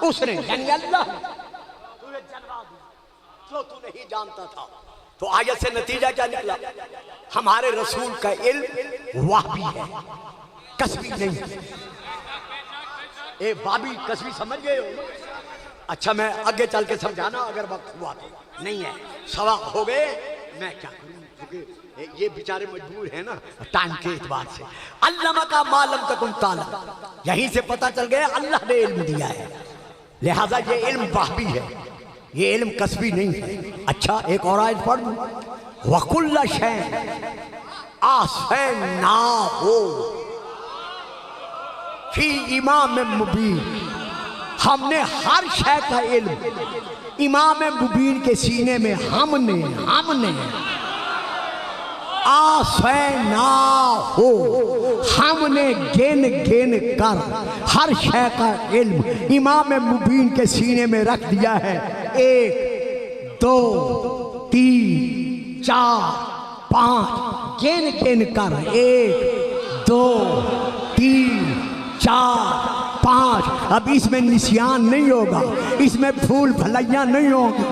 उसने यानी अल्लाह तुझे जन्मा दिया जो तू नहीं जानता था। तो आयत से नतीजा क्या निकला? हमारे रसूल का इल्म वाहबी है, कसबी नहीं है। ए वाहबी कसबी समझ गए हो? अच्छा, मैं आगे चल के समझाना अगर वक्त हुआ तो। नहीं है, सवा हो गए, मैं क्या करूं, क्योंकि ये बेचारे मजबूर है ना टाइम के एतबार से। अल्लामा का मालम तकुम तालम, यहीं से पता चल गया अल्लाह ने इल्म दिया है, लिहाजा ये इल्म वाहबी है, ये इल्म कसबी नहीं है। अच्छा, एक और आयत पढ़ दूं। वकुल्ला शै आसैना हो फी इमाम मुबीन, हमने हर शय का इल्म इमाम मुबीन के सीने में हमने आसैना हो, हमने गिन गिन कर हर शय का इल्म इमाम मुबीन के सीने में रख दिया है। 1 2 3 4 5 गिन गिन कर 1 2 3 4 5। अब इसमें निशान नहीं होगा, इसमें फूल भलाइयां नहीं होगी।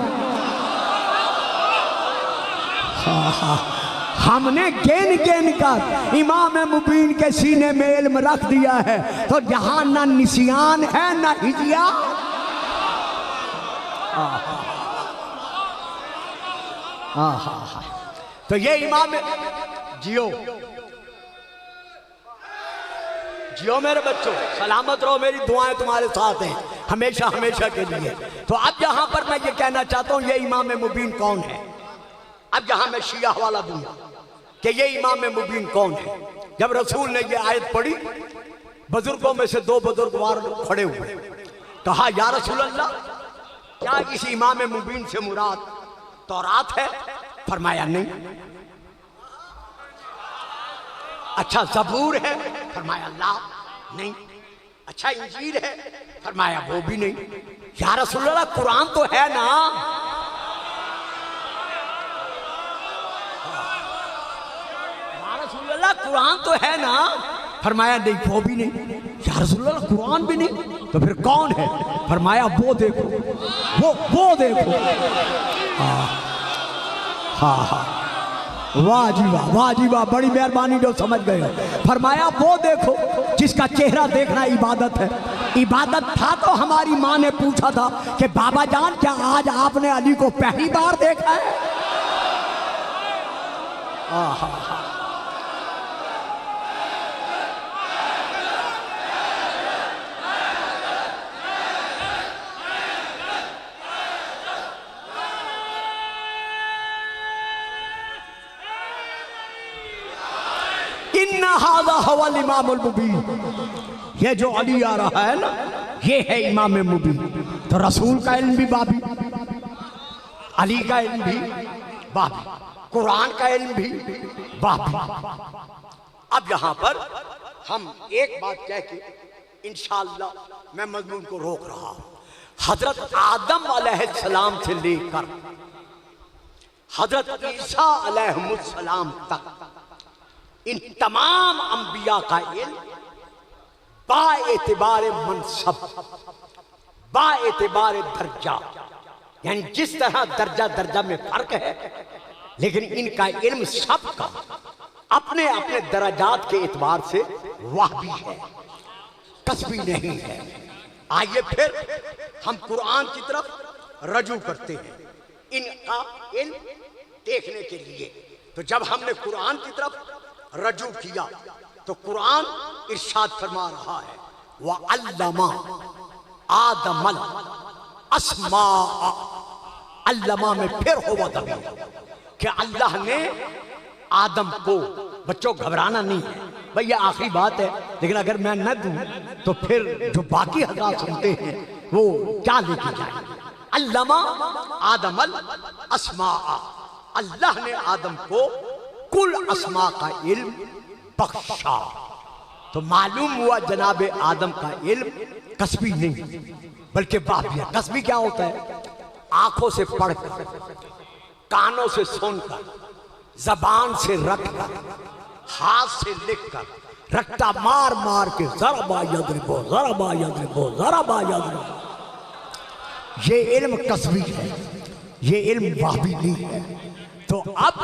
हमने गिन गिन कर इमाम मुबीन के सीने में इल्म रख दिया है। तो जहां ना निशान है ना हिजिया, तो ये इमाम जियो जियो मेरे बच्चों, सलामत रहो, मेरी दुआएं तुम्हारे साथ हैं हमेशा हमेशा के लिए। तो अब यहाँ पर मैं ये कहना चाहता हूँ ये इमाम मुबीन कौन है। अब यहाँ मैं शिया हवाला दूंगा कि ये इमाम मुबीन कौन है। जब रसूल ने ये आयत पढ़ी, बुजुर्गों में से दो बुजुर्गवार खड़े हुए, कहा या रसूल अल्लाह, क्या इस इमाम मुबीन से मुराद तौरात है? फरमाया नहीं। अच्छा ज़बूर है? फरमाया ला नहीं। अच्छा इंजील है? फरमाया वो भी नहीं। या रसूल अल्लाह, कुरान तो है ना? या रसूल अल्लाह, कुरान तो है ना? फरमाया नहीं, वो भी नहीं। या रसूल अल्लाह, कुरान भी नहीं, तो फिर कौन है? फरमाया वो देखो, वो देखो। हाँ, वाह जी वाह, वाह जी वाह, बड़ी मेहरबानी, जो समझ गए। फरमाया वो देखो जिसका चेहरा देखना इबादत है। इबादत था तो हमारी माँ ने पूछा था कि बाबा जान, क्या आज आपने अली को पहली बार देखा है? इन्ना हाज़ा हुवल इमामुल मुबीन, ये जो अली आ रहा है ना, ये है इमाम मुबीन। तो रसूल का इल्म भी बाबी, अली का इल्म भी बाबी, कुरान का इल्म भी बाबी। अब यहां पर हम एक बात कह के इंशाअल्लाह मैं मजमून को रोक रहा हूं। हजरत आदम अलैहिस्सलाम से लेकर हजरत ईसा अलैहिस्सलाम तक इन तमाम अंबिया का इल्म बाएतिबार मनसब, बाएतिबार दर्जा, यानी जिस तरह दर्जा दर्जा में फर्क है, लेकिन इनका इल्म सबका अपने अपने दर्जात के एतबार से वाहबी है, कसबी नहीं है। आइए फिर हम कुरान की तरफ रजू करते हैं इनका इल्म देखने के लिए। तो जब हमने कुरान की तरफ रजू किया तो कुरान इरशाद फरमा रहा है, व अल्लमा आदमल अस्मा। अल्लमा में फिर होगा तभी कि अल्लाह ने आदम को, बच्चों घबराना नहीं है भाई, ये आखिरी बात है, लेकिन अगर मैं न दूं तो फिर जो बाकी हज़रात सुनते हैं वो क्या लेके जाएंगे। अल्लमा आदमल अस्मा, अल्लाह ने आदम को कुल अस्मा का इल्म बख्शा। तो मालूम हुआ जनाब आदम का इल्म कसबी नहीं बल्कि बाबी है। कसबी क्या होता है? आंखों से पढ़कर, कानों से सुनकर, जबान से रखकर, हाथ से लिखकर, रट्टा मार मार के ज़रबा यदरिबो ज़रबा यदरिबो ज़रबा यदरिबो, ये इल्म कसबी है, ये इल्म बाबी नहीं है। तो अब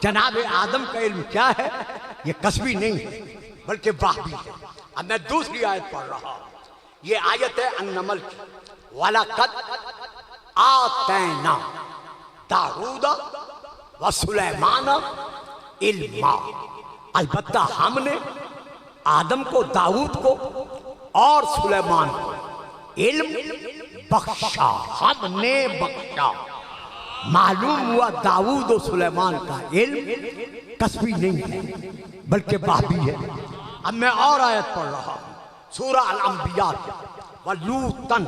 जनाब आदम का इल्म क्या है? ये कसबी नहीं है बल्कि वाहबी है। अब मैं दूसरी आयत पढ़ रहा हूं, ये आयत है अन्नमल की, वलक़द आतैना दाऊदा व सुलैमान इल्मा। अलबत्ता हमने आदम को, दाऊद को और सुलैमान को इल्म बख्शा, हमने बख्शा। मालूम हुआ दाऊद और सुलेमान का इल्म कसबी नहीं है बल्कि बाबी है। अब मैं और आयत पढ़ रहा हूं, सूरा अल-अंबिया, वलूतन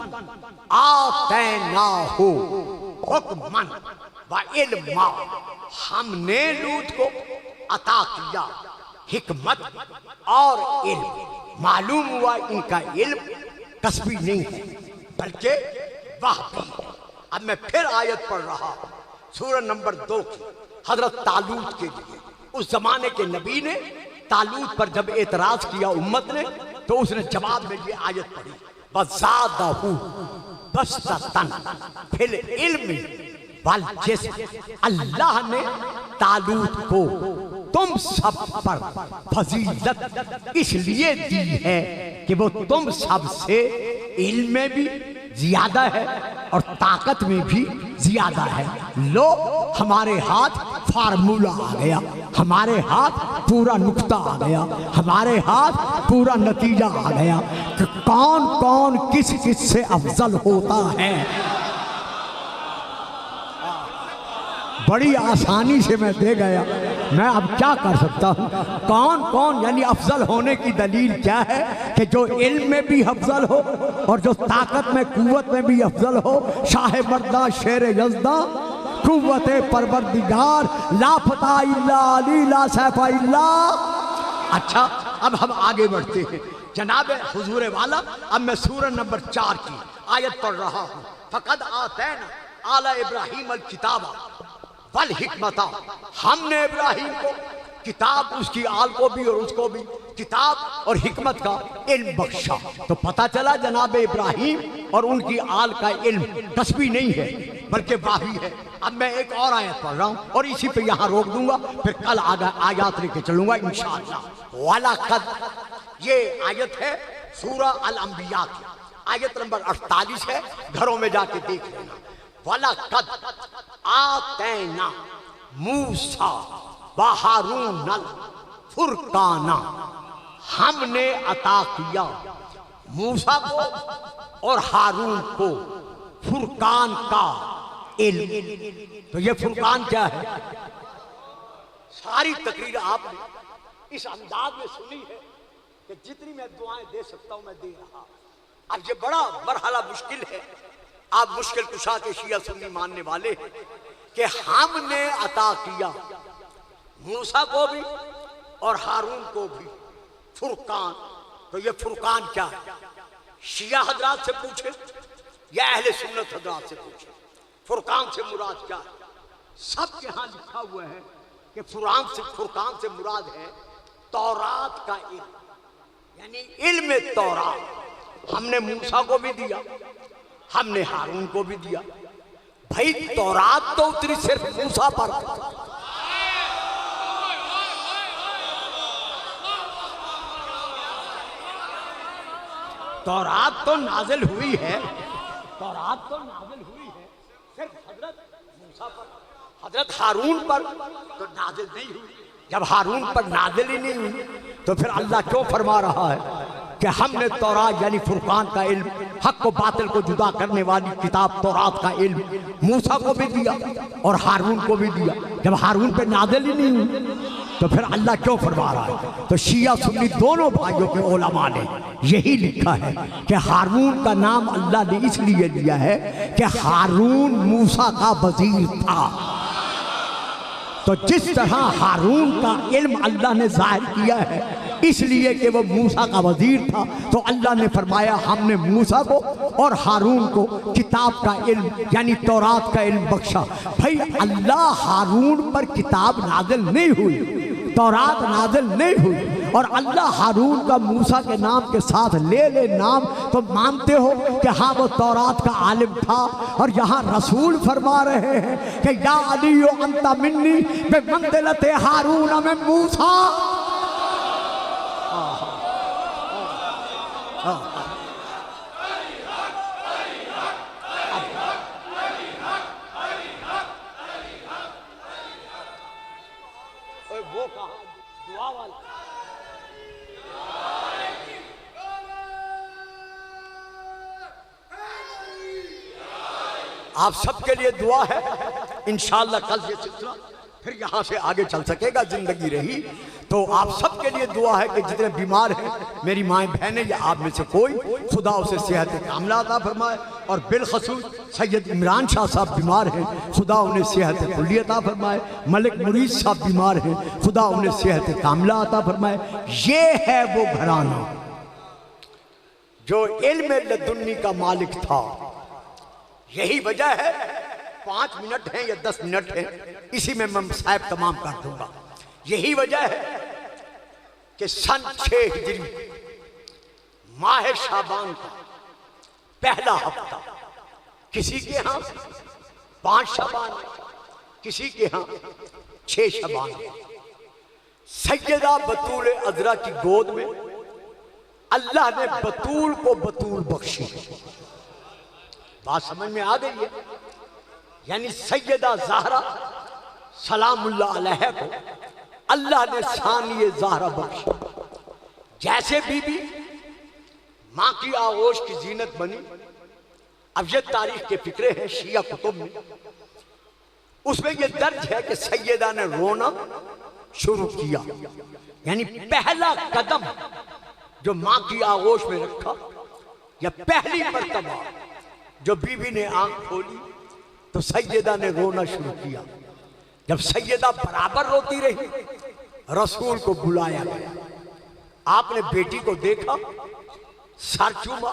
आतैनाहु हुक्मन व इल्मा। हमने लूत को अता किया हिकमत और इल्म। मालूम हुआ इनका इल्म कसबी नहीं है बल्कि वाहबी। अब मैं फिर आयत पढ़ रहा हूं, सूरह नंबर 2 की, हजरत तालूत के लिए। उस जमाने के नबी ने तालूत पर जब एतराज किया उम्मत ने, तो उसने जवाब में ये आयत पढ़ी, वज़ादहू बस्ततन फिल इल्मी वल जिस्म। अल्लाह ने तालूत को तुम सब पर फजीलत इसलिए दी है कि वो तुम सब से इल्म में भी ज्यादा है और ताकत में भी ज्यादा है। लो हमारे हाथ फार्मूला आ गया, हमारे हाथ पूरा नुक्ता आ गया, हमारे हाथ पूरा नतीजा आ गया कि कौन कौन किस किस से अफजल होता है। बड़ी आसानी से मैं दे गया, मैं अब क्या कर सकता हूँ? कौन कौन यानी अफजल होने की दलील क्या है कि जो इल्म में भी अफजल हो और जो ताकत में कुव्वत में भी अफजल हो। शाह मर्दा शेर यज़दा कुव्वत परवरदिगार लापता इल्ला अली ला सैफा इल्ला। अच्छा, अब हम आगे बढ़ते हैं जनाब हुजूर वाला। अब मैं सूरह नंबर 4 की आयत पढ़ रहा हूँ। फ़क़द आतैना आला इब्राहीम अल किताबा वल हिकमता, हमने इब्राहीम को किताब, उसकी आल को भी और उसको भी किताब और हिकमत का इल्म बख्शा। तो पता चला जनाब इब्राहीम और उनकी आल का इल्म कस्बी नहीं है बल्कि वाही है। अब मैं एक और आयत पढ़ रहा हूँ और इसी पे यहाँ रोक दूंगा, फिर कल आयत लेके चलूंगा इंशाअल्लाह। वलक़द, ये आयत है सूरह अल अंबिया की, आयत नंबर 48 है, घरों में जाके देख लेना। वलक़द आतैना मूसा व हारून फुरकाना, हमने अता किया मूसा को और हारून को फुरकान का इल्म। तो ये फुरकान क्या है? सारी तकरीर आपने इस अंदाज में सुनी है कि जितनी मैं दुआएं दे सकता हूं मैं दे रहा। अब ये बड़ा मरहला मुश्किल है। आप मुश्किल कुशा के शिया सुन्नी मानने वाले हैं कि हमने अता किया मूसा को भी और हारून को भी फुरकान। तो ये फुरकान क्या है? शिया हजरात से पूछे या अहले सुन्नत हजरात से पूछे, फुरकान से मुराद क्या है? सब यहां लिखा हुआ है कि फुरकान से मुराद है तौरात का इल्म, यानी इल्म तौरात। हमने मूसा को भी दिया, हमने हारून को भी दिया। भाई तौरात तो उतरी सिर्फ मूसा पर, तौरात तो नाजिल हुई है, तौरात तो नाजिल हुई है सिर्फ हजरत मूसा पर, हजरत हारून पर तो नाजिल नहीं हुई। जब हारून पर नाजिल ही नहीं हुई तो फिर अल्लाह क्यों फरमा रहा है कि हमने तौरात यानी फुरकान का इल्म, हक को बातिल को जुदा करने वाली किताब तौरात का इल्म मूसा को भी दिया और हारून को भी दिया। जब हारून पे नाजिल ही नहीं हुई तो फिर अल्लाह क्यों फरमा रहा है? तो शिया सुन्नी दोनों भाइयों के उलमा ने यही लिखा है कि हारून का नाम अल्लाह ने इसलिए लिया है कि हारून मूसा का वजीर था। तो जिस तरह हारून का इल्म अल्लाह ने जाहिर किया है इसलिए कि वो मूसा का वजीर था, तो अल्लाह ने फरमाया हमने मूसा को और हारून को किताब का इल्म यानी तौरात का इल्म बख्शा। भाई अल्लाह हारून पर किताब नाजिल नहीं हुई, तौरात नाजिल नहीं हुई और अल्लाह हारून का मूसा के नाम के साथ ले नाम, तो मानते हो कि हाँ वो तौरात का आलिम था। और यहाँ रसूल फरमा रहे हैं कि या अली अंता मिन्नी बिमंज़िलति हारून में मूसा। वो कहा दुआ वाला, आप सबके लिए दुआ है। इंशाअल्लाह कल ये सिलसिला फिर यहाँ से आगे चल सकेगा, जिंदगी रही तो आप सबके लिए दुआ है कि जितने बीमार हैं, मेरी माएँ बहनें या आप में से कोई, खुदा उसे सेहत कामिला अता फरमाए। और बिलखसूस सैयद इमरान शाह साहब बीमार हैं, खुदा उन्हें सेहत कुल्ली अता फरमाए। मलिक मुरीद साहब बीमार हैं, खुदा उन्हें सेहत कामिला अता फरमाए। ये है वो घराना जो इल्म लदुन्नी का मालिक था। यही वजह है 5 मिनट हैं या 10 मिनट हैं, इसी में मैं साहब तमाम कर दूंगा। यही वजह है कि सन 6 हिजरी माह शाबान का पहला हफ्ता, किसी के यहाँ 5 शाबान, किसी के यहाँ 6 शाबान, सैयदा बतूल अजरा की गोद में अल्लाह ने बतूल को बतूल बख्शी। बात समझ में आ गई है? यानी सैयदा ज़हरा सलामुल्लाह अलैहा को अल्लाह ने सानिए ज़हरा बख्शी। जैसे बीबी माँ की आगोश की जीनत बनी। अब ये तारीख के फिक्रे हैं शिया कुतुब में, उसमें ये दर्ज है कि सैयदा ने रोना शुरू किया। यानी पहला कदम जो मां की आगोश में रखा, या पहली मर्तबा जो बीबी ने आंख खोली तो सैयदा ने रोना शुरू किया। जब सैयदा बराबर रोती रही, रसूल को बुलाया गया। आपने बेटी को देखा, सर चूमा,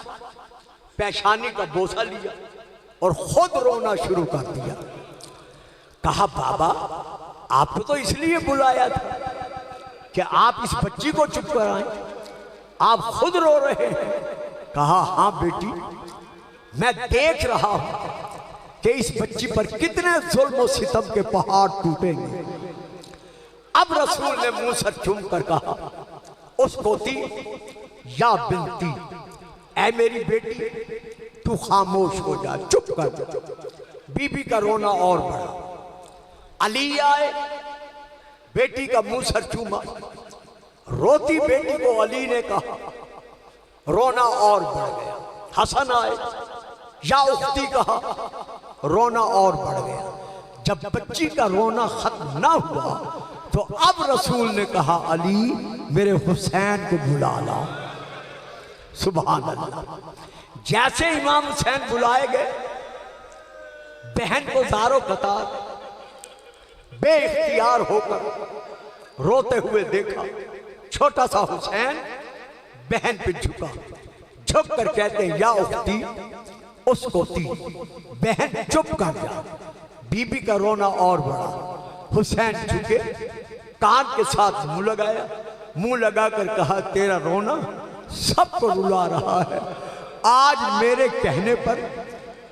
पेशानी का बोसा लिया और खुद रोना शुरू कर दिया। कहा, बाबा आपको तो इसलिए बुलाया था कि आप इस बच्ची को चुप कराएं, आप खुद रो रहे हैं। कहा, हाँ बेटी, मैं देख रहा हूं कि इस बच्ची पर कितने जुल्म और सितम के पहाड़ टूटेंगे। अब रसूल ने मुंह से चूम कर कहा, उसको दी या बिनती, ऐ मेरी बेटी तू खामोश हो जा, चुप कर जा। बीबी का रोना और बढ़ा। अली आए, बेटी का मुंह सर चूमा। रोती बेटी को अली ने कहा, रोना और बढ़ गया। हसन आए, या उख्ती कहा, रोना और बढ़ गया। जब बच्ची का रोना खत्म ना हुआ तो अब रसूल ने कहा, अली मेरे हुसैन को बुला लाओ। सुभान अल्लाह। जैसे इमाम हुसैन बुलाए गए, बहन को दारो कतार बेइख्तियार होकर रोते हुए देखा। छोटा सा हुसैन बहन पे झुका, झुक कर कहते हैं, या उख्ती उसको ती, बहन चुप कर जा। बीबी का रोना और बढ़ा। हुसैन झुके, कान के साथ मुंह लगाया, मुंह लगाकर कहा, तेरा रोना सबको रुला रहा है, आज मेरे कहने पर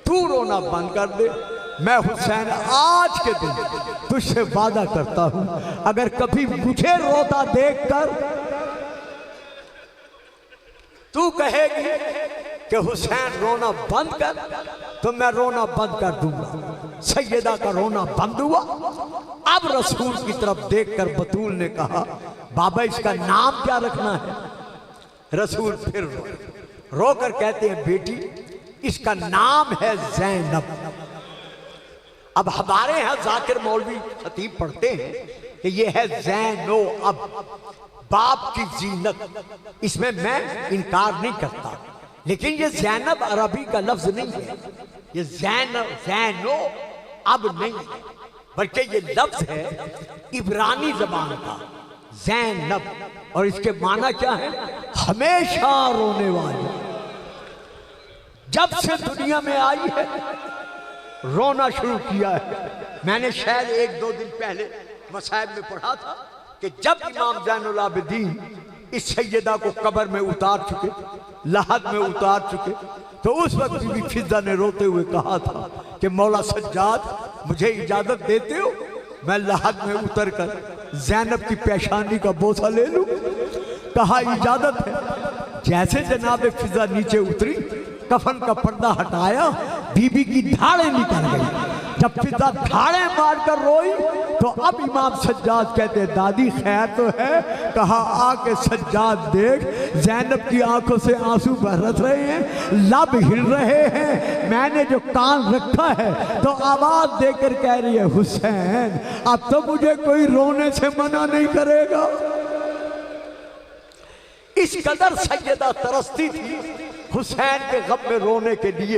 तू रोना बंद कर दे। मैं हुसैन आज के दिन तुझसे वादा करता हूं, अगर कभी मुझे रोता देखकर तू कहेगी कि हुसैन रोना बंद कर, तो मैं रोना बंद कर दूंगा। सैयदा का रोना बंद हुआ। अब रसूल की तरफ देखकर बतूल ने कहा, बाबा इसका नाम क्या रखना है? रसूल फिर रोकर कहते हैं, बेटी इसका नाम है ज़ैनब। अब हमारे यहां जाकिर मौलवी खतीब पढ़ते हैं कि ये है ज़ैनो, अब बाप की जीनत। इसमें मैं इनकार नहीं करता, लेकिन ये ज़ैनब अरबी का लफ्ज नहीं है। ये ज़ैनो अब नहीं है, बल्कि ये लफ्ज है इब्रानी जबान का ज़ैनब, और इसके माना क्या है? हमेशा रोने वाली। जब से दुनिया में आई है रोना शुरू किया है। मैंने शायद 1-2 दिन पहले मसाइब में पढ़ा था कि जब इमाम ज़ैनुल आबिदीन इस सैयदा को कब्र में उतार चुके, लहद में उतार चुके, तो उस वक्त भी फिजा ने रोते हुए कहा था कि मौला सज्जाद मुझे इजाजत देते हो, मैं लहद में उतर कर ज़ैनब की पेशानी का बोसा ले लूं? कहा, इजाजत है। जैसे जनाब फिजा नीचे उतरी, कफन का पर्दा हटाया, बीबी की धाड़ें निकल गई। जब फिजा धाड़े मारकर रोई तो अब इमाम सज्जाद कहते, दादी खैर तो है? कहा, आके सज्जाद देख, ज़ैनब की आंखों से आंसू बरस रहे हैं, लब हिल रहे हैं। मैंने जो कान रखा है तो आवाज देकर कह रही है, हुसैन अब तो मुझे कोई रोने से मना नहीं करेगा। इस कदर सैयदा तरसती थी हुसैन के गम में रोने के लिए।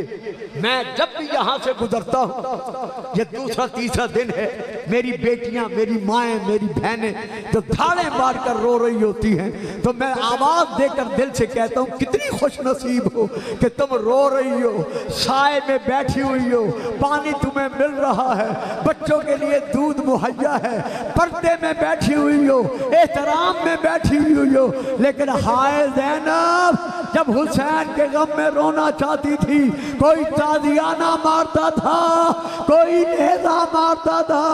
मैं जब भी यहाँ से गुजरता हूँ, ये दूसरा तीसरा दिन है, मेरी बेटियाँ, मेरी माएँ, मेरी बहनें जो धाड़े मार कर रो रही होती हैं, तो मैं आवाज़ देकर दिल से कहता हूँ, कितनी खुश नसीब हो कि तुम रो रही हो, साए में बैठी हुई हो, पानी तुम्हें मिल रहा है, बच्चों के लिए दूध मुहैया है, पर्दे में बैठी हुई हो, एहतराम में बैठी हुई हो। लेकिन हाय ज़ैनब, जब हुसैन के गम में रोना चाहती थी, कोई ताजियाना मारता था, कोई नेज़ा मारता था,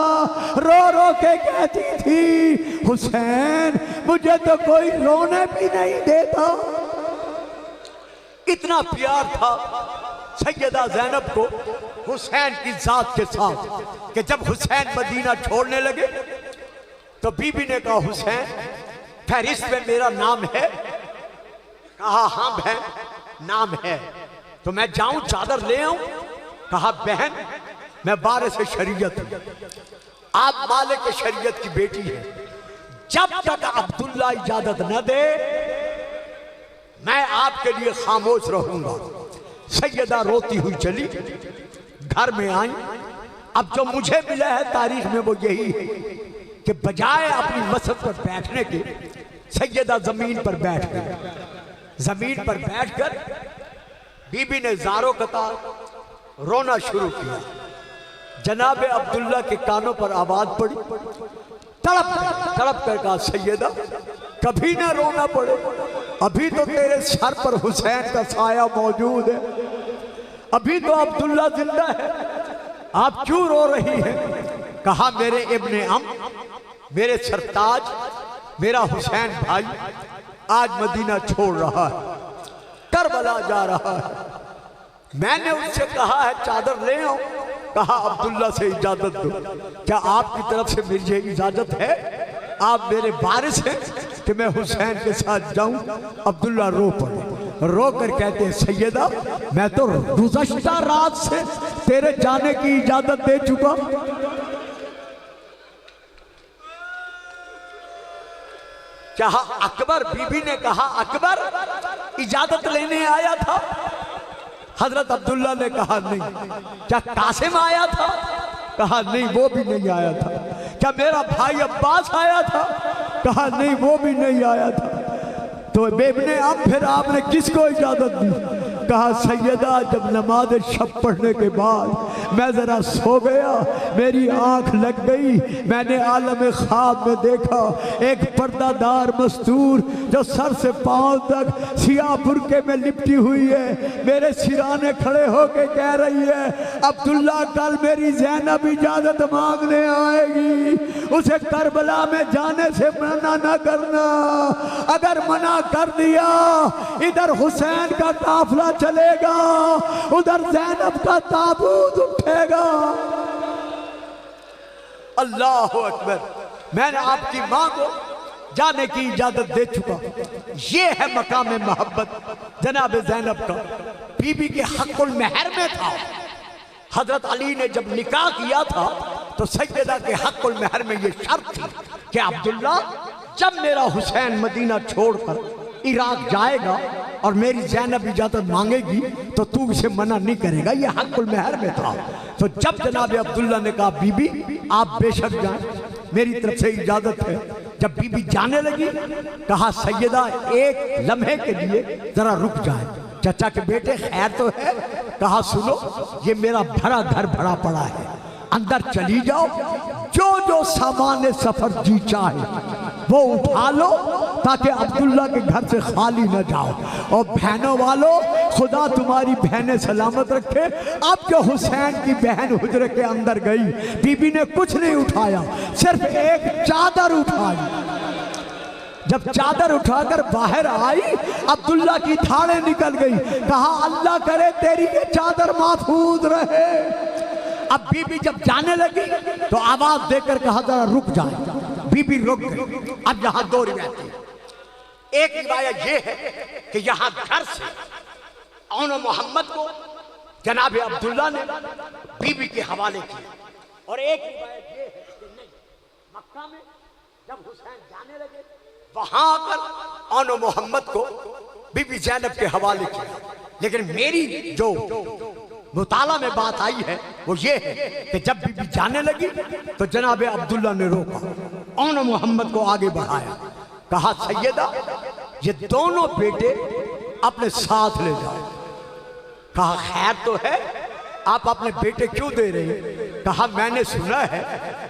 रो रो के कहती थी, हुसैन मुझे तो कोई रोने भी नहीं देता। इतना प्यार था सैयदा ज़ैनब को हुसैन की जात के साथ कि जब हुसैन मदीना छोड़ने लगे तो बीबी ने कहा, हुसैन फहरिस्त में मेरा नाम है? कहा, हाँ बहन नाम है। तो मैं जाऊं चादर ले आऊं? कहा, बहन मैं बारिश शरीयत हूं, आप मालिक शरीयत की बेटी है, जब तक अब्दुल्ला इजाजत न दे मैं आपके लिए खामोश रहूंगा। सैयदा रोती हुई चली, घर में आई। अब जो मुझे मिला है तारीख में वो यही है कि बजाय अपनी मसहब पर बैठने के सैयदा जमीन पर बैठ गई। जमीन पर बैठकर बीबी ने ज़ारो कतार रोना शुरू किया। जनाब अब्दुल्ला के कानों पर आवाज पड़ी, तड़प कर कहा, सैयदा कभी ना रोना पड़े, अभी तो तेरे सर पर हुसैन का साया मौजूद है, अभी तो अब्दुल्ला जिंदा है, आप क्यों रो रही हैं? कहा, मेरे इब्ने अम, मेरे सरताज, मेरा हुसैन भाई आज मदीना छोड़ रहा है, करबला जा रहा है। मैंने उससे कहा है चादर ले आओ। कहा, अब्दुल्ला से इजाजत दो। क्या आपकी तरफ से मुझे इजाजत है? आप मेरे वारिस हैं कि मैं हुसैन के साथ जाऊं? अब्दुल्ला रो पड़े। रो कर कहते हैं, सैयदा मैं तो गुज़श्ता रात से तेरे जाने की इजाजत दे चुका। क्या अकबर? बीबी ने कहा, अकबर इजाजत लेने आया था? हजरत अब्दुल्ला ने कहा, नहीं। क्या कासिम आया था? कहा, नहीं, वो भी नहीं आया था। क्या मेरा भाई अब्बास आया था? कहा, नहीं, वो भी नहीं आया था। तो बेबने अब फिर आपने किसको इजाजत दी? कहा, सैयदा जब नमाज शब पढ़ने के बाद मैं जरा सो गया, मेरी आंख लग गई, मैंने आलम ख्वाब में देखा एक पर्दादार मस्तूर जो सर से पांव तक सियाह बुर्के में लिपटी हुई है, मेरे सिराने खड़े होके कह रही है, अब्दुल्ला कल मेरी ज़ैनब इजाजत मांगने आएगी, उसे करबला में जाने से मना न करना। अगर मना कर दिया इधर हुसैन का काफिला चलेगा, उधर ज़ैनब का ताबूत उठेगा। अल्लाह अकबर। मैंने आपकी मां को जाने की इजाजत दे चुका। ये है मकाम मोहब्बत जनाब ज़ैनब का। बीबी के हक़ुल महर में था। हजरत अली ने जब निकाह किया था तो सैयदा के हक़ुल महर में ये शर्त थी कि अब्दुल्ला जब मेरा हुसैन मदीना छोड़कर इराक जाएगा और मेरी ज़ैनब इजाजत मांगेगी तो तू इसे मना नहीं करेगा। ये हक़ुल महर में था। तो जब जनाब अब्दुल्ला ने कहा, बीबी आप बेशक जाएं, मेरी तरफ से इजाजत है। जब बीबी जाने लगी, कहा, सैयदा एक लम्हे के लिए जरा रुक जाए। चाचा के बेटे खैर तो है? कहा, सुनो, ये मेरा भरा घर भरा पड़ा है, अंदर चली जाओ, जो जो सामान सफर जी चाहे वो उठा लो ताकि अब्दुल्ला के घर से खाली न जाओ। और बहनों वालों, खुदा तुम्हारी बहनें सलामत रखे। अब जो हुसैन की बहन हुजरे के अंदर गई, बीबी ने कुछ नहीं उठाया, सिर्फ एक चादर उठाई। जब चादर उठाकर बाहर आई, अब्दुल्ला की थाड़े निकल गई। कहा, अल्लाह करे तेरी ये चादर महफूज रहे। अब बीबी जब जाने लगी तो आवाज देकर कहा, जरा रुक जाए। बीबी रुक गई। अब यहां दो रिवायतें हैं। एक रिवायत ये है कि यहां घर से औनो मोहम्मद को जनाब अब्दुल्ला ने बीबी के हवाले किया, और एक रिवायत ये है कि नहीं, मक्का में जब हुसैन जाने लगे वहां पर औनो मोहम्मद को बीबी ज़ैनब के हवाले किया। लेकिन मेरी जो मुताला में बात आई है वो ये है कि जब बीबी जाने लगी तो जनाब अब्दुल्ला ने रोका, औनो मोहम्मद को आगे बढ़ाया। कहा, सैयदा ये दोनों बेटे अपने साथ ले जाओ। कहा, खैर तो है, आप अपने बेटे क्यों दे रहे हैं? कहा, मैंने सुना है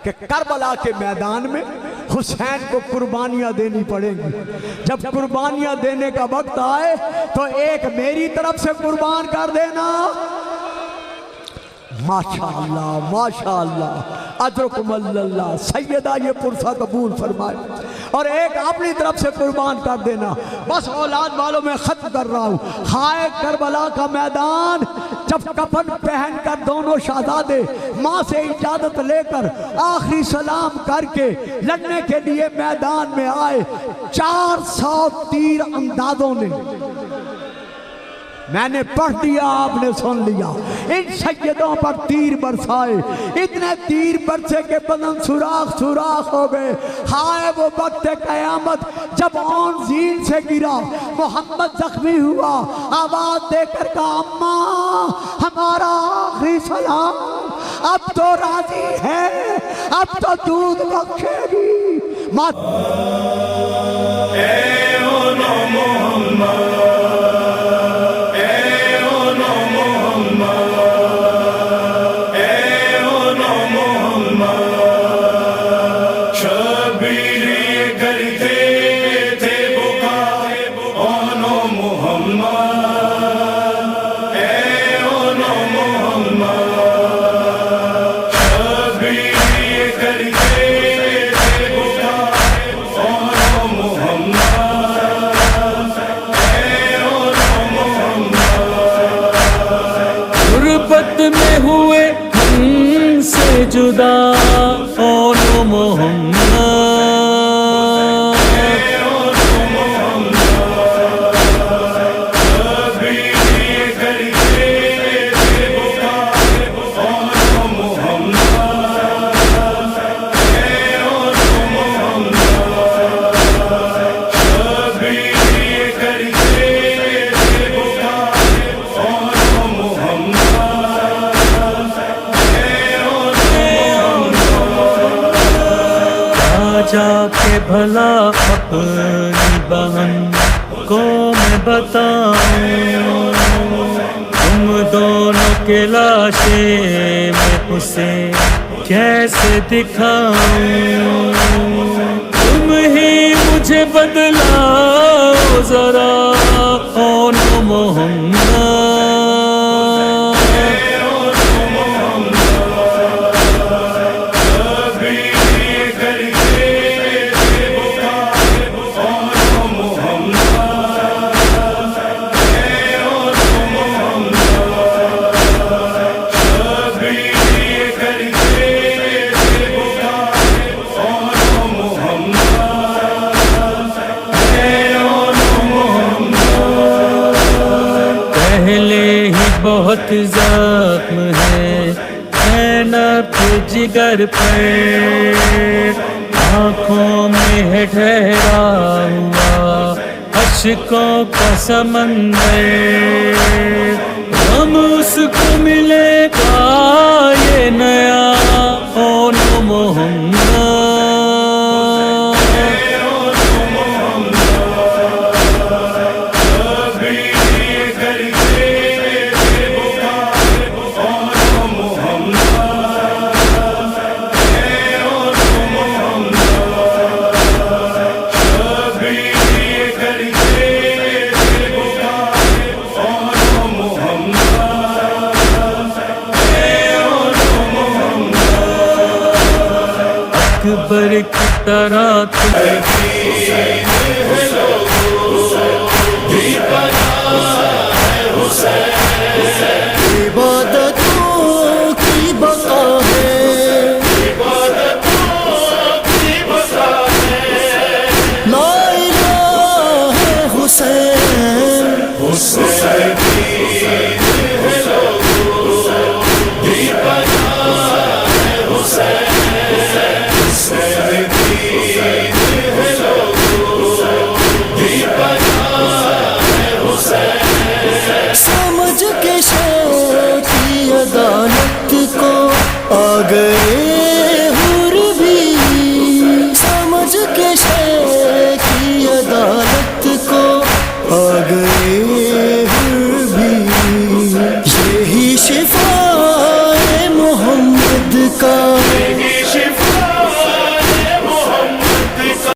कि करबला के मैदान में हुसैन को कुर्बानियां देनी पड़ेंगी। जब कुर्बानियां देने का वक्त आए तो एक मेरी तरफ से कुर्बान कर देना। माशाअल्लाह माशाअल्लाह, अजरकुमुल्लाह। सैयदा ये पुरसा कबूल फरमाए, और एक अपनी तरफ से कुर्बान कर देना। बस औलाद वालों में खत्म कर रहा हूँ। हाय करबला का मैदान, जब कफन पहनकर दोनों शहजादे माँ से इजाजत लेकर आखिरी सलाम करके लड़ने के लिए मैदान में आए, 400 तीर अंदाजों ने मैंने पढ़ दिया, आपने सुन लिया। इन सैयदों पर तीर बरसाए, इतने तीर बरसे के बदन सुराख सुराख हो गए। हाय वो वक्त कयामत जब ऑन जीन से गिरा, मोहम्मद जख्मी हुआ, आवाज देकर कहा अम्मा हमारा आखिरी सलाम, अब तो राजी है, अब तो दूध बख्शेगी मत। में हुए हमसे जुदा ओनो मोहम्मद, जाके भला अपनी बहन को मैं बताऊं, तुम दोनों के लाशे मैं उसे कैसे दिखाऊं। तुम ही मुझे बदलाओ जरा ओनो मोहम्मद, बहुत जख्म है नब जिगर पर, आँखों में है ठहरा हुआ अश्कों का समंदर। हम उसको मिलेगा ये नया ओनो मोहम्मद, अकबर की तरह